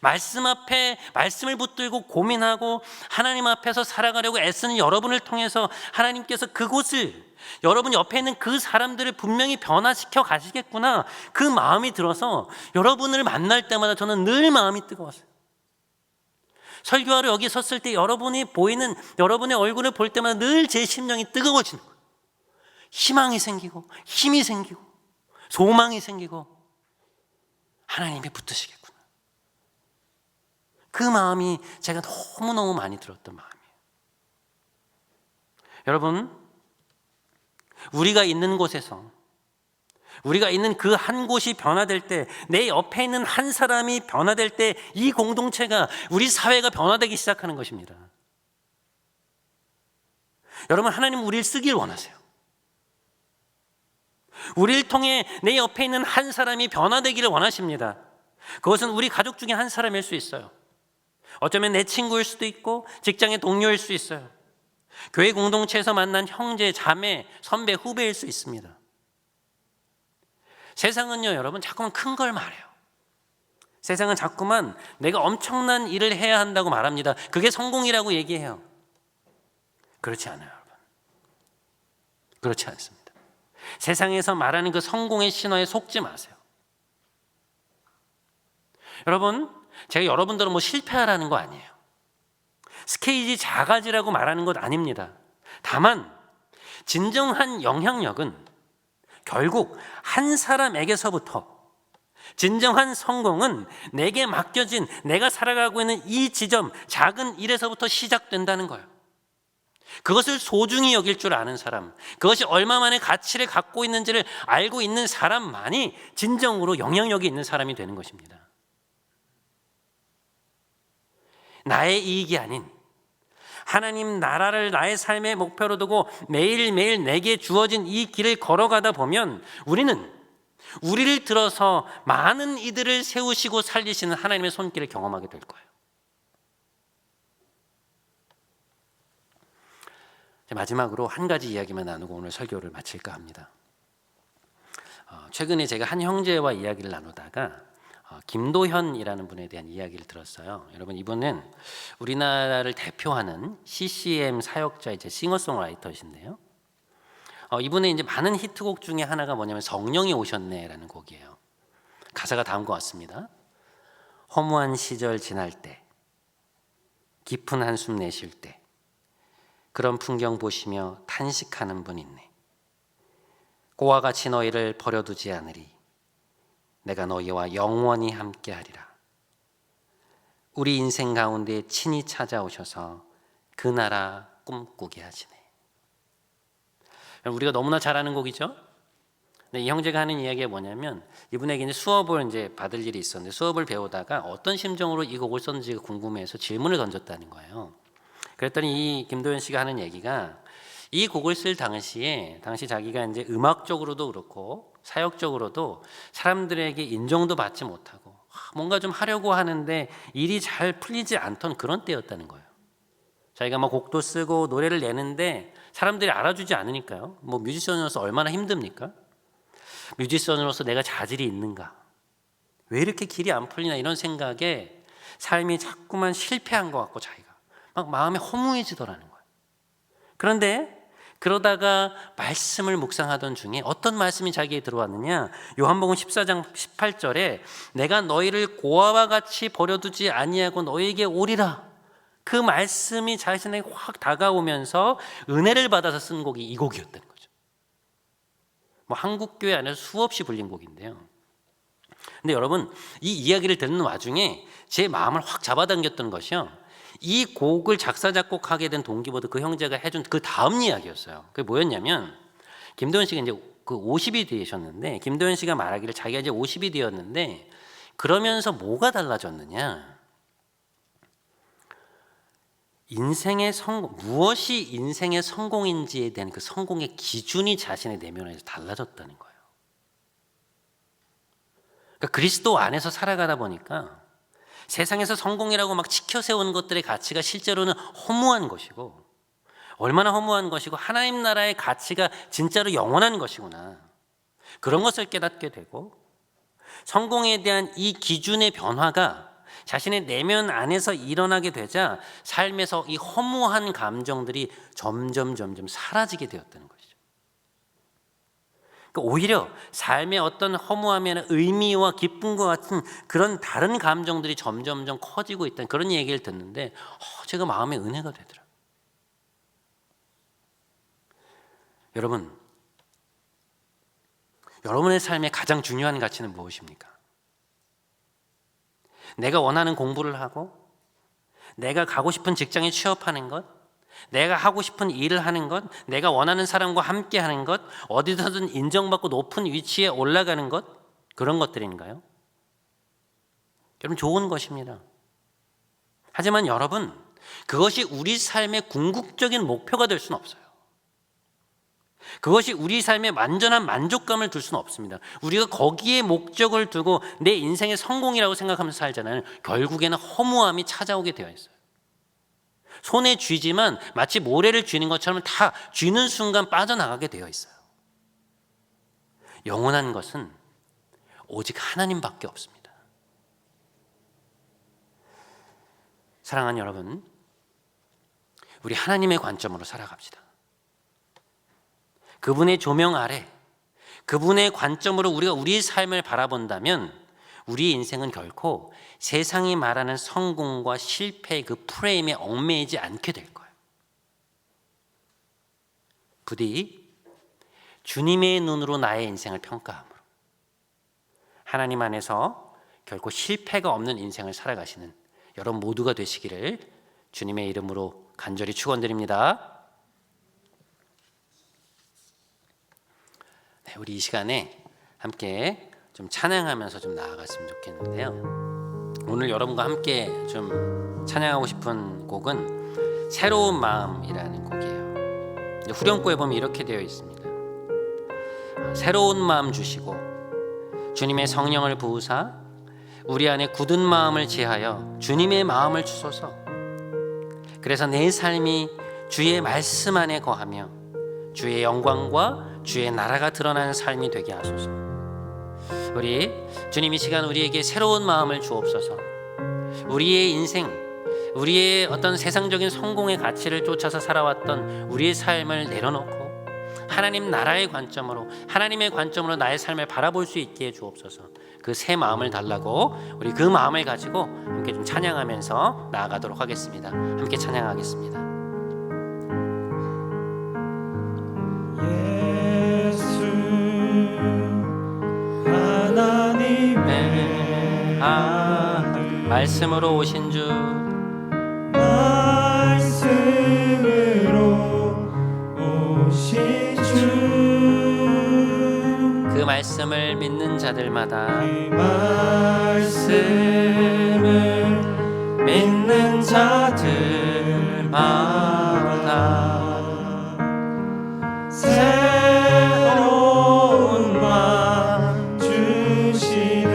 S1: 말씀 앞에 말씀을 붙들고 고민하고 하나님 앞에서 살아가려고 애쓰는 여러분을 통해서 하나님께서 그곳을, 여러분 옆에 있는 그 사람들을 분명히 변화시켜 가시겠구나, 그 마음이 들어서 여러분을 만날 때마다 저는 늘 마음이 뜨거웠어요. 설교하러 여기 섰을 때 여러분이 보이는 여러분의 얼굴을 볼 때마다 늘 제 심령이 뜨거워지는 거예요. 희망이 생기고 힘이 생기고 소망이 생기고 하나님이 붙으시겠구나. 그 마음이 제가 너무너무 많이 들었던 마음이에요. 여러분, 우리가 있는 곳에서, 우리가 있는 그 한 곳이 변화될 때, 내 옆에 있는 한 사람이 변화될 때 이 공동체가, 우리 사회가 변화되기 시작하는 것입니다. 여러분, 하나님은 우리를 쓰길 원하세요. 우리를 통해 내 옆에 있는 한 사람이 변화되기를 원하십니다. 그것은 우리 가족 중에 한 사람일 수 있어요. 어쩌면 내 친구일 수도 있고 직장의 동료일 수 있어요. 교회 공동체에서 만난 형제, 자매, 선배, 후배일 수 있습니다. 세상은요, 여러분, 자꾸만 큰 걸 말해요. 세상은 자꾸만 내가 엄청난 일을 해야 한다고 말합니다. 그게 성공이라고 얘기해요. 그렇지 않아요, 여러분. 그렇지 않습니다. 세상에서 말하는 그 성공의 신화에 속지 마세요. 여러분, 제가 여러분들은 실패하라는 거 아니에요. 스케일이 작아지라고 말하는 것 아닙니다. 다만 진정한 영향력은 결국 한 사람에게서부터, 진정한 성공은 내게 맡겨진, 내가 살아가고 있는 이 지점, 작은 일에서부터 시작된다는 거예요. 그것을 소중히 여길 줄 아는 사람, 그것이 얼마만의 가치를 갖고 있는지를 알고 있는 사람만이 진정으로 영향력이 있는 사람이 되는 것입니다. 나의 이익이 아닌 하나님 나라를 나의 삶의 목표로 두고 매일매일 내게 주어진 이 길을 걸어가다 보면 우리는 우리를 들어서 많은 이들을 세우시고 살리시는 하나님의 손길을 경험하게 될 거예요. 마지막으로 한 가지 이야기만 나누고 오늘 설교를 마칠까 합니다. 최근에 제가 한 형제와 이야기를 나누다가 김도현이라는 분에 대한 이야기를 들었어요. 여러분, 이분은 우리나라를 대표하는 CCM 사역자, 싱어송라이터이신데요. 이분의 이제 많은 히트곡 중에 하나가 뭐냐면 성령이 오셨네라는 곡이에요. 가사가 다음과 같습니다. 허무한 시절 지날 때, 깊은 한숨 내쉴 때, 그런 풍경 보시며 탄식하는 분 있네. 고와 같이 너희를 버려두지 않으리. 내가 너희와 영원히 함께하리라. 우리 인생 가운데 친히 찾아오셔서 그 나라 꿈꾸게 하시네. 우리가 너무나 잘 아는 곡이죠. 이 형제가 하는 이야기가 뭐냐면, 이분에게 이제 수업을 이제 받을 일이 있었는데 수업을 배우다가 어떤 심정으로 이 곡을 썼는지가 궁금해서 질문을 던졌다는 거예요. 그랬더니 이 김도현 씨가 하는 얘기가, 이 곡을 쓸 당시 자기가 이제 음악적으로도 그렇고 사역적으로도 사람들에게 인정도 받지 못하고 뭔가 좀 하려고 하는데 일이 잘 풀리지 않던 그런 때였다는 거예요. 자기가 곡도 쓰고 노래를 내는데 사람들이 알아주지 않으니까요. 뮤지션으로서 얼마나 힘듭니까? 뮤지션으로서 내가 자질이 있는가? 왜 이렇게 길이 안 풀리나, 이런 생각에 삶이 자꾸만 실패한 것 같고 자기가 막 마음이 허무해지더라는 거예요. 그런데 그러다가 말씀을 묵상하던 중에 어떤 말씀이 자기에 들어왔느냐, 요한복음 14장 18절에 내가 너희를 고아와 같이 버려두지 아니하고 너희에게 오리라, 그 말씀이 자신에게 확 다가오면서 은혜를 받아서 쓴 곡이 이 곡이었다는 거죠. 한국교회 안에서 수없이 불린 곡인데요. 근데 여러분, 이 이야기를 듣는 와중에 제 마음을 확 잡아당겼던 것이요, 이 곡을 작사 작곡하게 된 동기보다 그 형제가 해준 그 다음 이야기였어요. 그게 뭐였냐면, 김도현 씨가 이제 그 50이 되셨는데, 김도현 씨가 말하기를 자기가 이제 50이 되었는데 그러면서 뭐가 달라졌느냐, 무엇이 인생의 성공인지에 대한 그 성공의 기준이 자신의 내면에서 달라졌다는 거예요. 그러니까 그리스도 안에서 살아가다 보니까 세상에서 성공이라고 막 지켜세운 것들의 가치가 실제로는 허무한 것이고, 얼마나 허무한 것이고 하나님 나라의 가치가 진짜로 영원한 것이구나, 그런 것을 깨닫게 되고, 성공에 대한 이 기준의 변화가 자신의 내면 안에서 일어나게 되자 삶에서 이 허무한 감정들이 점점 사라지게 되었다는 것이죠. 그러니까 오히려 삶의 어떤 허무함이나 의미와 기쁨과 같은 그런 다른 감정들이 점점 커지고 있다는 그런 얘기를 듣는데 제가 마음에 은혜가 되더라고요. 여러분, 여러분의 삶의 가장 중요한 가치는 무엇입니까? 내가 원하는 공부를 하고, 내가 가고 싶은 직장에 취업하는 것, 내가 하고 싶은 일을 하는 것, 내가 원하는 사람과 함께 하는 것, 어디서든 인정받고 높은 위치에 올라가는 것, 그런 것들인가요? 여러분, 좋은 것입니다. 하지만 여러분, 그것이 우리 삶의 궁극적인 목표가 될 수는 없어요. 그것이 우리 삶에 완전한 만족감을 줄 수는 없습니다. 우리가 거기에 목적을 두고 내 인생의 성공이라고 생각하면서 살잖아요. 결국에는 허무함이 찾아오게 되어 있어요. 손에 쥐지만 마치 모래를 쥐는 것처럼 다 쥐는 순간 빠져나가게 되어 있어요. 영원한 것은 오직 하나님밖에 없습니다. 사랑하는 여러분, 우리 하나님의 관점으로 살아갑시다. 그분의 조명 아래, 그분의 관점으로 우리가 우리의 삶을 바라본다면 우리의 인생은 결코 세상이 말하는 성공과 실패의 그 프레임에 얽매이지 않게 될 거예요. 부디 주님의 눈으로 나의 인생을 평가함으로 하나님 안에서 결코 실패가 없는 인생을 살아가시는 여러분 모두가 되시기를 주님의 이름으로 간절히 축원드립니다. 우리 이 시간에 함께 좀 찬양하면서 좀 나아갔으면 좋겠는데요. 오늘 여러분과 함께 좀 찬양하고 싶은 곡은 새로운 마음이라는 곡이에요. 후렴구에 보면 이렇게 되어 있습니다. 새로운 마음 주시고 주님의 성령을 부으사 우리 안에 굳은 마음을 지하여 주님의 마음을 주소서. 그래서 내 삶이 주의 말씀 안에 거하며 주의 영광과 주의 나라가 드러나는 삶이 되게 하소서. 우리 주님 이 시간 우리에게 새로운 마음을 주옵소서. 우리의 인생, 우리의 어떤 세상적인 성공의 가치를 쫓아서 살아왔던 우리의 삶을 내려놓고 하나님 나라의 관점으로, 하나님의 관점으로 나의 삶을 바라볼 수 있게 해 주옵소서. 그 새 마음을 달라고 우리 그 마음을 가지고 함께 좀 찬양하면서 나아가도록 하겠습니다. 함께 찬양하겠습니다. 하나님의 아들 말씀으로 오신 주, 말씀으로 오신 주, 그 말씀을 믿는 자들마다, 그 말씀을 믿는 자들마다 새로운 마음 주시네.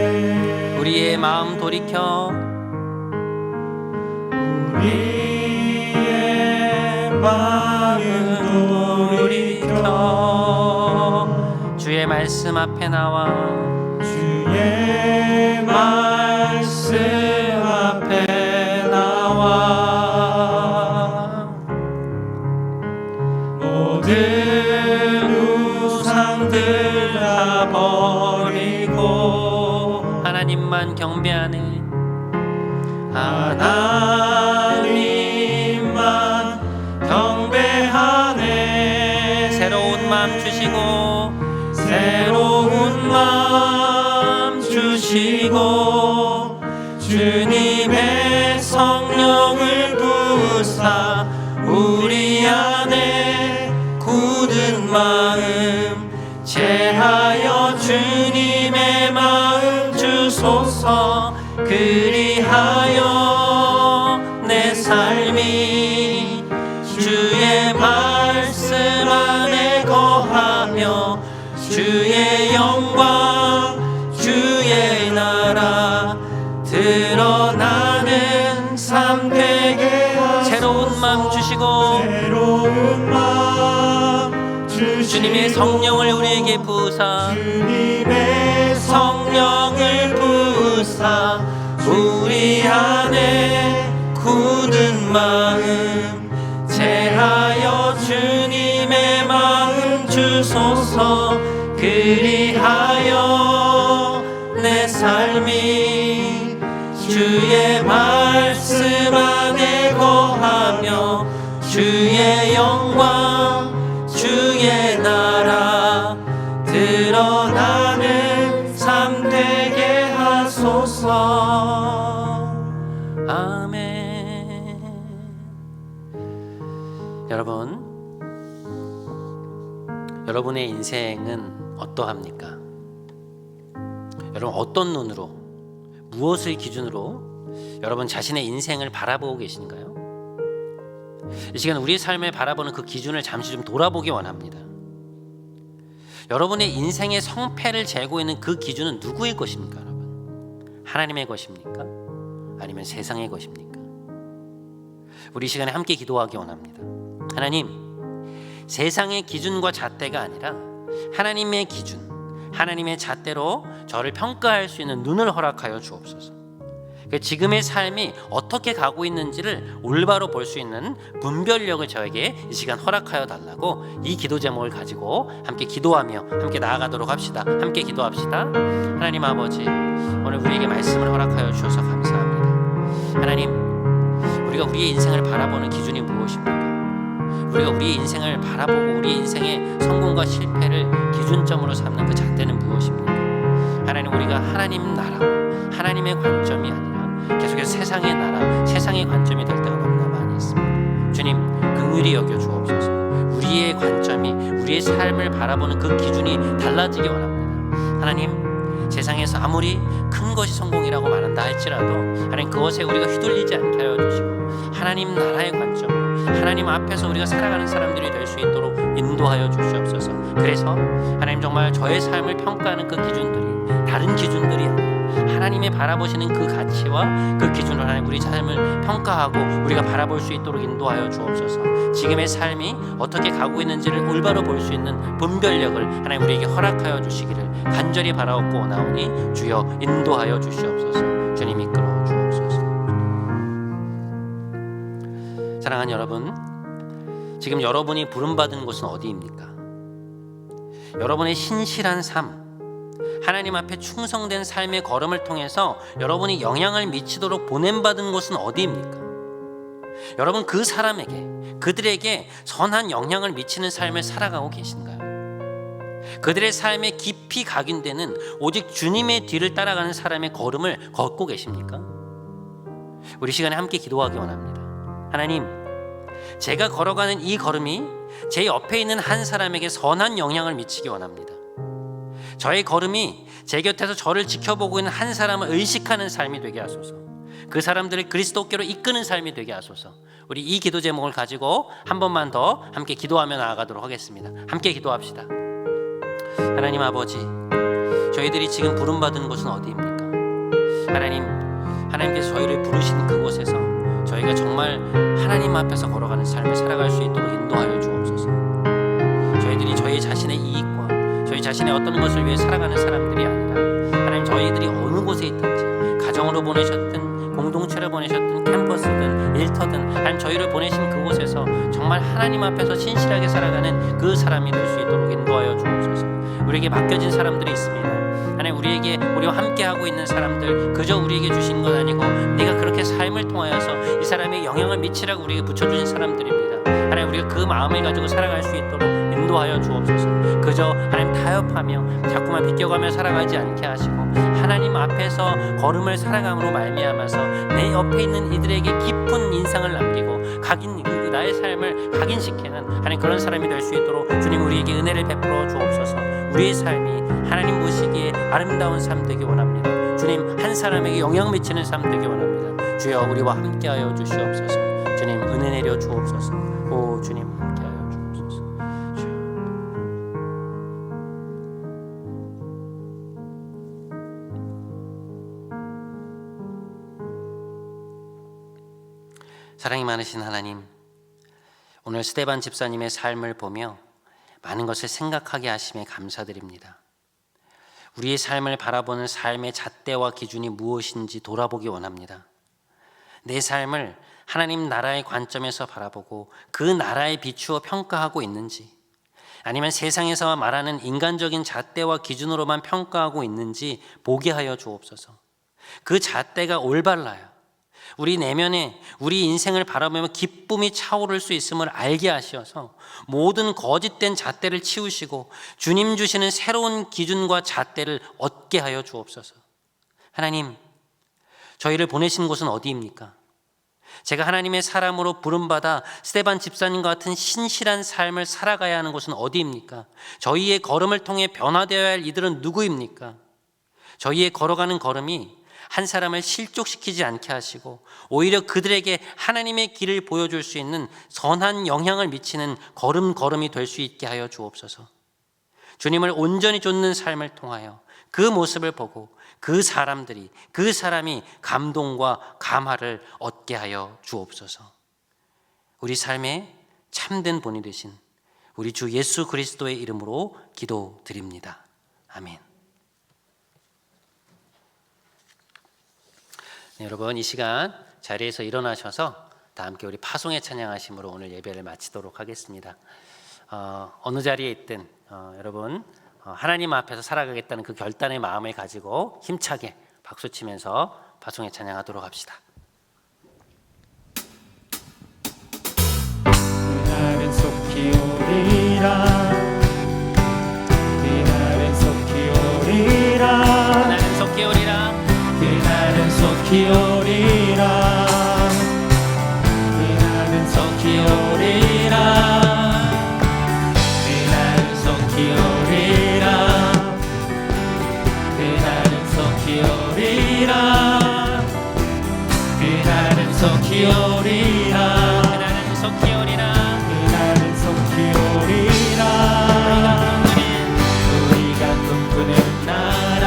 S1: 우리의 마음 돌이켜, 우리의 마음 돌이켜 주의 말씀 앞에 나와, 주의 말씀 앞에 나와 모든 우상들 다 버리고 하나님만 경배하네. 하나님만 경배하네. 새로운 마음 주시고, 새로운 마음 주시고 주님의 성령을 부으사 우리 안에 굳은 마음 제하여 주님의 마음 주소서. 그리하여 내 삶이 주의 말씀 안에 거하며 주의 영광 주의 나라 드러나는 삶 되게 하소서. 새로운 마음 주시고
S2: 새로운 마음 주시고
S1: 주님의 성령을 우리에게 부으사
S2: 주님의
S1: 성령을 부으사 우리 안에 굳은 마음 제하여 주님의 마음 주소서. 그리하여 내 삶이 주의 말씀 안에 거하며 주의 영광 주의 나라 드러나는 삶 되게 하소서. 아멘. 여러분의 인생은 어떠합니까? 여러분 어떤 눈으로, 무엇을 기준으로 여러분 자신의 인생을 바라보고 계신가요? 이 시간 우리의 삶을 바라보는 그 기준을 잠시 좀 돌아보기 원합니다. 여러분의 인생의 성패를 재고 있는 그 기준은 누구의 것입니까, 여러분? 하나님의 것입니까? 아니면 세상의 것입니까? 우리 이 시간에 함께 기도하기 원합니다. 하나님, 세상의 기준과 잣대가 아니라 하나님의 기준, 하나님의 잣대로 저를 평가할 수 있는 눈을 허락하여 주옵소서. 지금의 삶이 어떻게 가고 있는지를 올바로 볼 수 있는 분별력을 저에게 이 시간 허락하여 달라고 이 기도 제목을 가지고 함께 기도하며 함께 나아가도록 합시다. 함께 기도합시다. 하나님 아버지, 오늘 우리에게 말씀을 허락하여 주셔서 감사합니다. 하나님, 우리가 우리의 인생을 바라보는 기준이 무엇입니까? 우리가 우리의 인생을 바라보고 우리의 인생의 성공과 실패를 기준점으로 삼는 그 잣대는 무엇입니까? 하나님, 우리가 하나님 나라, 하나님의 관점이 아니라 계속해서 세상의 나라, 세상의 관점이 될 때가 너무나 많이 있습니다. 주님, 긍휼히 여겨 주옵소서. 우리의 관점이, 우리의 삶을 바라보는 그 기준이 달라지기 원합니다. 하나님, 세상에서 아무리 큰 것이 성공이라고 말한다 할지라도 하나님, 그것에 우리가 휘둘리지 않게 하여 주시고 하나님 나라의 관점으로 하나님 앞에서 우리가 살아가는 사람들이 될 수 있도록 인도하여 주시옵소서. 그래서 하나님, 정말 저의 삶을 평가하는 그 기준들이 다른 기준들이 아니라 하나님의 바라보시는 그 가치와 그 기준으로 하나님 우리 삶을 평가하고 우리가 바라볼 수 있도록 인도하여 주옵소서. 지금의 삶이 어떻게 가고 있는지를 올바로 볼 수 있는 분별력을 하나님 우리에게 허락하여 주시기를 간절히 바라옵고 나오니 주여 인도하여 주시옵소서. 주님 이끌어 주옵소서. 사랑하는 여러분, 지금 여러분이 부름받은 곳은 어디입니까? 여러분의 신실한 삶, 하나님 앞에 충성된 삶의 걸음을 통해서 여러분이 영향을 미치도록 보냄받은 곳은 어디입니까? 여러분, 그 사람에게, 그들에게 선한 영향을 미치는 삶을 살아가고 계신가요? 그들의 삶에 깊이 각인되는 오직 주님의 뒤를 따라가는 사람의 걸음을 걷고 계십니까? 우리 시간에 함께 기도하기 원합니다. 하나님, 제가 걸어가는 이 걸음이 제 옆에 있는 한 사람에게 선한 영향을 미치기 원합니다. 저의 걸음이 제 곁에서 저를 지켜보고 있는 한 사람을 의식하는 삶이 되게 하소서. 그 사람들을 그리스도께로 이끄는 삶이 되게 하소서. 우리 이 기도 제목을 가지고 한 번만 더 함께 기도하며 나아가도록 하겠습니다. 함께 기도합시다. 하나님 아버지, 저희들이 지금 부름받은 곳은 어디입니까? 하나님, 하나님께서 저희를 부르신 그곳에서 저희가 정말 하나님 앞에서 걸어가는 삶을 살아갈 수 있도록 인도하여 주옵소서. 저희들이 저희 자신의 이익과 저희 자신의 어떤 것을 위해 살아가는 사람들이 아니라 하나님, 저희들이 어느 곳에 있든지 가정으로 보내셨든 공동체로 보내셨든 캠퍼스든 일터든 하나님, 저희를 보내신 그곳에서 정말 하나님 앞에서 신실하게 살아가는 그 사람이 될 수 있도록 인도하여 주옵소서. 우리에게 맡겨진 사람들이 있습니다. 하나님, 우리에게 우리와 함께하고 있는 사람들, 그저 우리에게 주신 것 아니고 네가 그렇게 삶을 통하여서 이 사람에 영향을 미치라고 우리에게 붙여주신 사람들입니다. 하나님, 우리가 그 마음을 가지고 살아갈 수 있도록 인도하여 주옵소서. 그저 하나님 타협하며 자꾸만 비껴가며 살아가지 않게 하시고 하나님 앞에서 걸음을 살아감으로 말미암아서 내 옆에 있는 이들에게 깊은 인상을 남기고 각인, 나의 삶을 각인시키는 하나님 그런 사람이 될 수 있도록 주님 우리에게 은혜를 베풀어 주옵소서. 우리의 삶이 하나님 보시기에 아름다운 삶 되기 원합니다. 주님, 한 사람에게 영향 미치는 삶 되기 원합니다. 주여, 우리와 함께하여 주시옵소서. 주님, 은혜 내려 주옵소서. 오 주님 함께하여 주옵소서. 주여. 사랑이 많으신 하나님, 오늘 스데반 집사님의 삶을 보며 많은 것을 생각하게 하심에 감사드립니다. 우리의 삶을 바라보는 삶의 잣대와 기준이 무엇인지 돌아보기 원합니다. 내 삶을 하나님 나라의 관점에서 바라보고 그 나라에 비추어 평가하고 있는지, 아니면 세상에서 말하는 인간적인 잣대와 기준으로만 평가하고 있는지 보게 하여 주옵소서. 그 잣대가 올바라야 우리 내면에 우리 인생을 바라보며 기쁨이 차오를 수 있음을 알게 하셔서 모든 거짓된 잣대를 치우시고 주님 주시는 새로운 기준과 잣대를 얻게 하여 주옵소서. 하나님, 저희를 보내신 곳은 어디입니까? 제가 하나님의 사람으로 부름받아 스데반 집사님과 같은 신실한 삶을 살아가야 하는 곳은 어디입니까? 저희의 걸음을 통해 변화되어야 할 이들은 누구입니까? 저희의 걸어가는 걸음이 한 사람을 실족시키지 않게 하시고 오히려 그들에게 하나님의 길을 보여줄 수 있는 선한 영향을 미치는 걸음걸음이 될 수 있게 하여 주옵소서. 주님을 온전히 좇는 삶을 통하여 그 모습을 보고 그 사람이 감동과 감화를 얻게 하여 주옵소서. 우리 삶의 참된 본이 되신 우리 주 예수 그리스도의 이름으로 기도드립니다. 아멘. 네, 여러분 이 시간 자리에서 일어나셔서 다 함께 우리 파송의 찬양하심으로 오늘 예배를 마치도록 하겠습니다. 어느 자리에 있든 여러분 하나님 앞에서 살아가겠다는 그 결단의 마음을 가지고 힘차게 박수치면서 파송의 찬양하도록 합시다.
S2: 그날은 속히 오리라. 그날은 속히 오리라.
S1: 그날은 속히 오리라.
S2: 그날은 속히 오리라. 그날은 속히 오리라. 그날은 속히 오리라. 그날은 속히 오리라. 그날은 속히 오리라.
S1: 그날은 속히 오리라.
S2: 그날은 속히 오리라. 우리가 꿈꾸는 나라,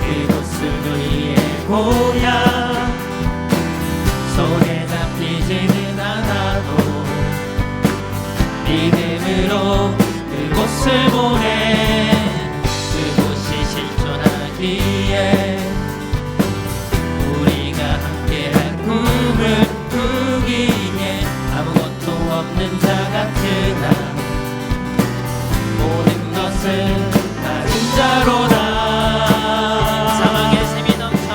S2: 그곳은 우리의 고향. 손에 잡히지는 않아도 믿음으로 그곳을 보내. 그곳이 실존하기에 우리가 함께한 꿈을 꾸기에 아무것도 없는 자 같은 나, 모든 것은 다른 자로다.
S1: 사막의 샘이 넘쳐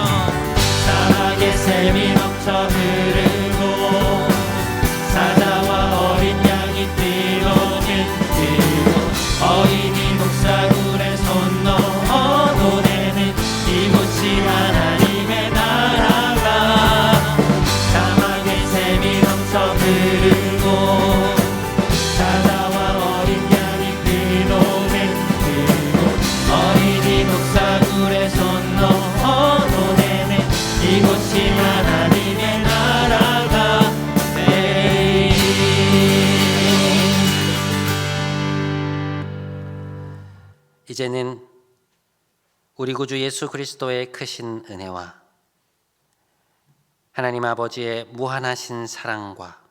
S2: 사막의 샘이 넘쳐 흐르고 사자와 어린 양이 뛰노는 그곳, 어린이 목사굴의 손 넘어 노래는 이곳이 하나님의 나라가. 사막의 샘이 넘쳐 흐르고 사자와 어린 양이 뛰노는 그곳, 어린이 목사굴의 손 넘어 노래는 이곳이 하나님의 나라가.
S1: 이제는 우리 구주 예수 그리스도의 크신 은혜와 하나님 아버지의 무한하신 사랑과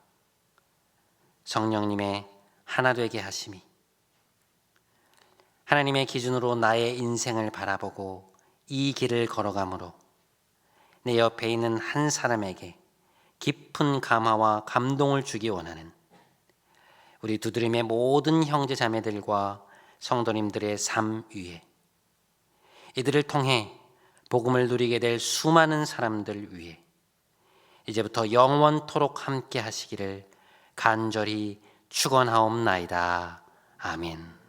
S1: 성령님의 하나 되게 하심이 하나님의 기준으로 나의 인생을 바라보고 이 길을 걸어가므로 내 옆에 있는 한 사람에게 깊은 감화와 감동을 주기 원하는 우리 두드림의 모든 형제 자매들과 성도님들의 삶 위에, 이들을 통해 복음을 누리게 될 수많은 사람들 위해 이제부터 영원토록 함께 하시기를 간절히 축원하옵나이다. 아멘.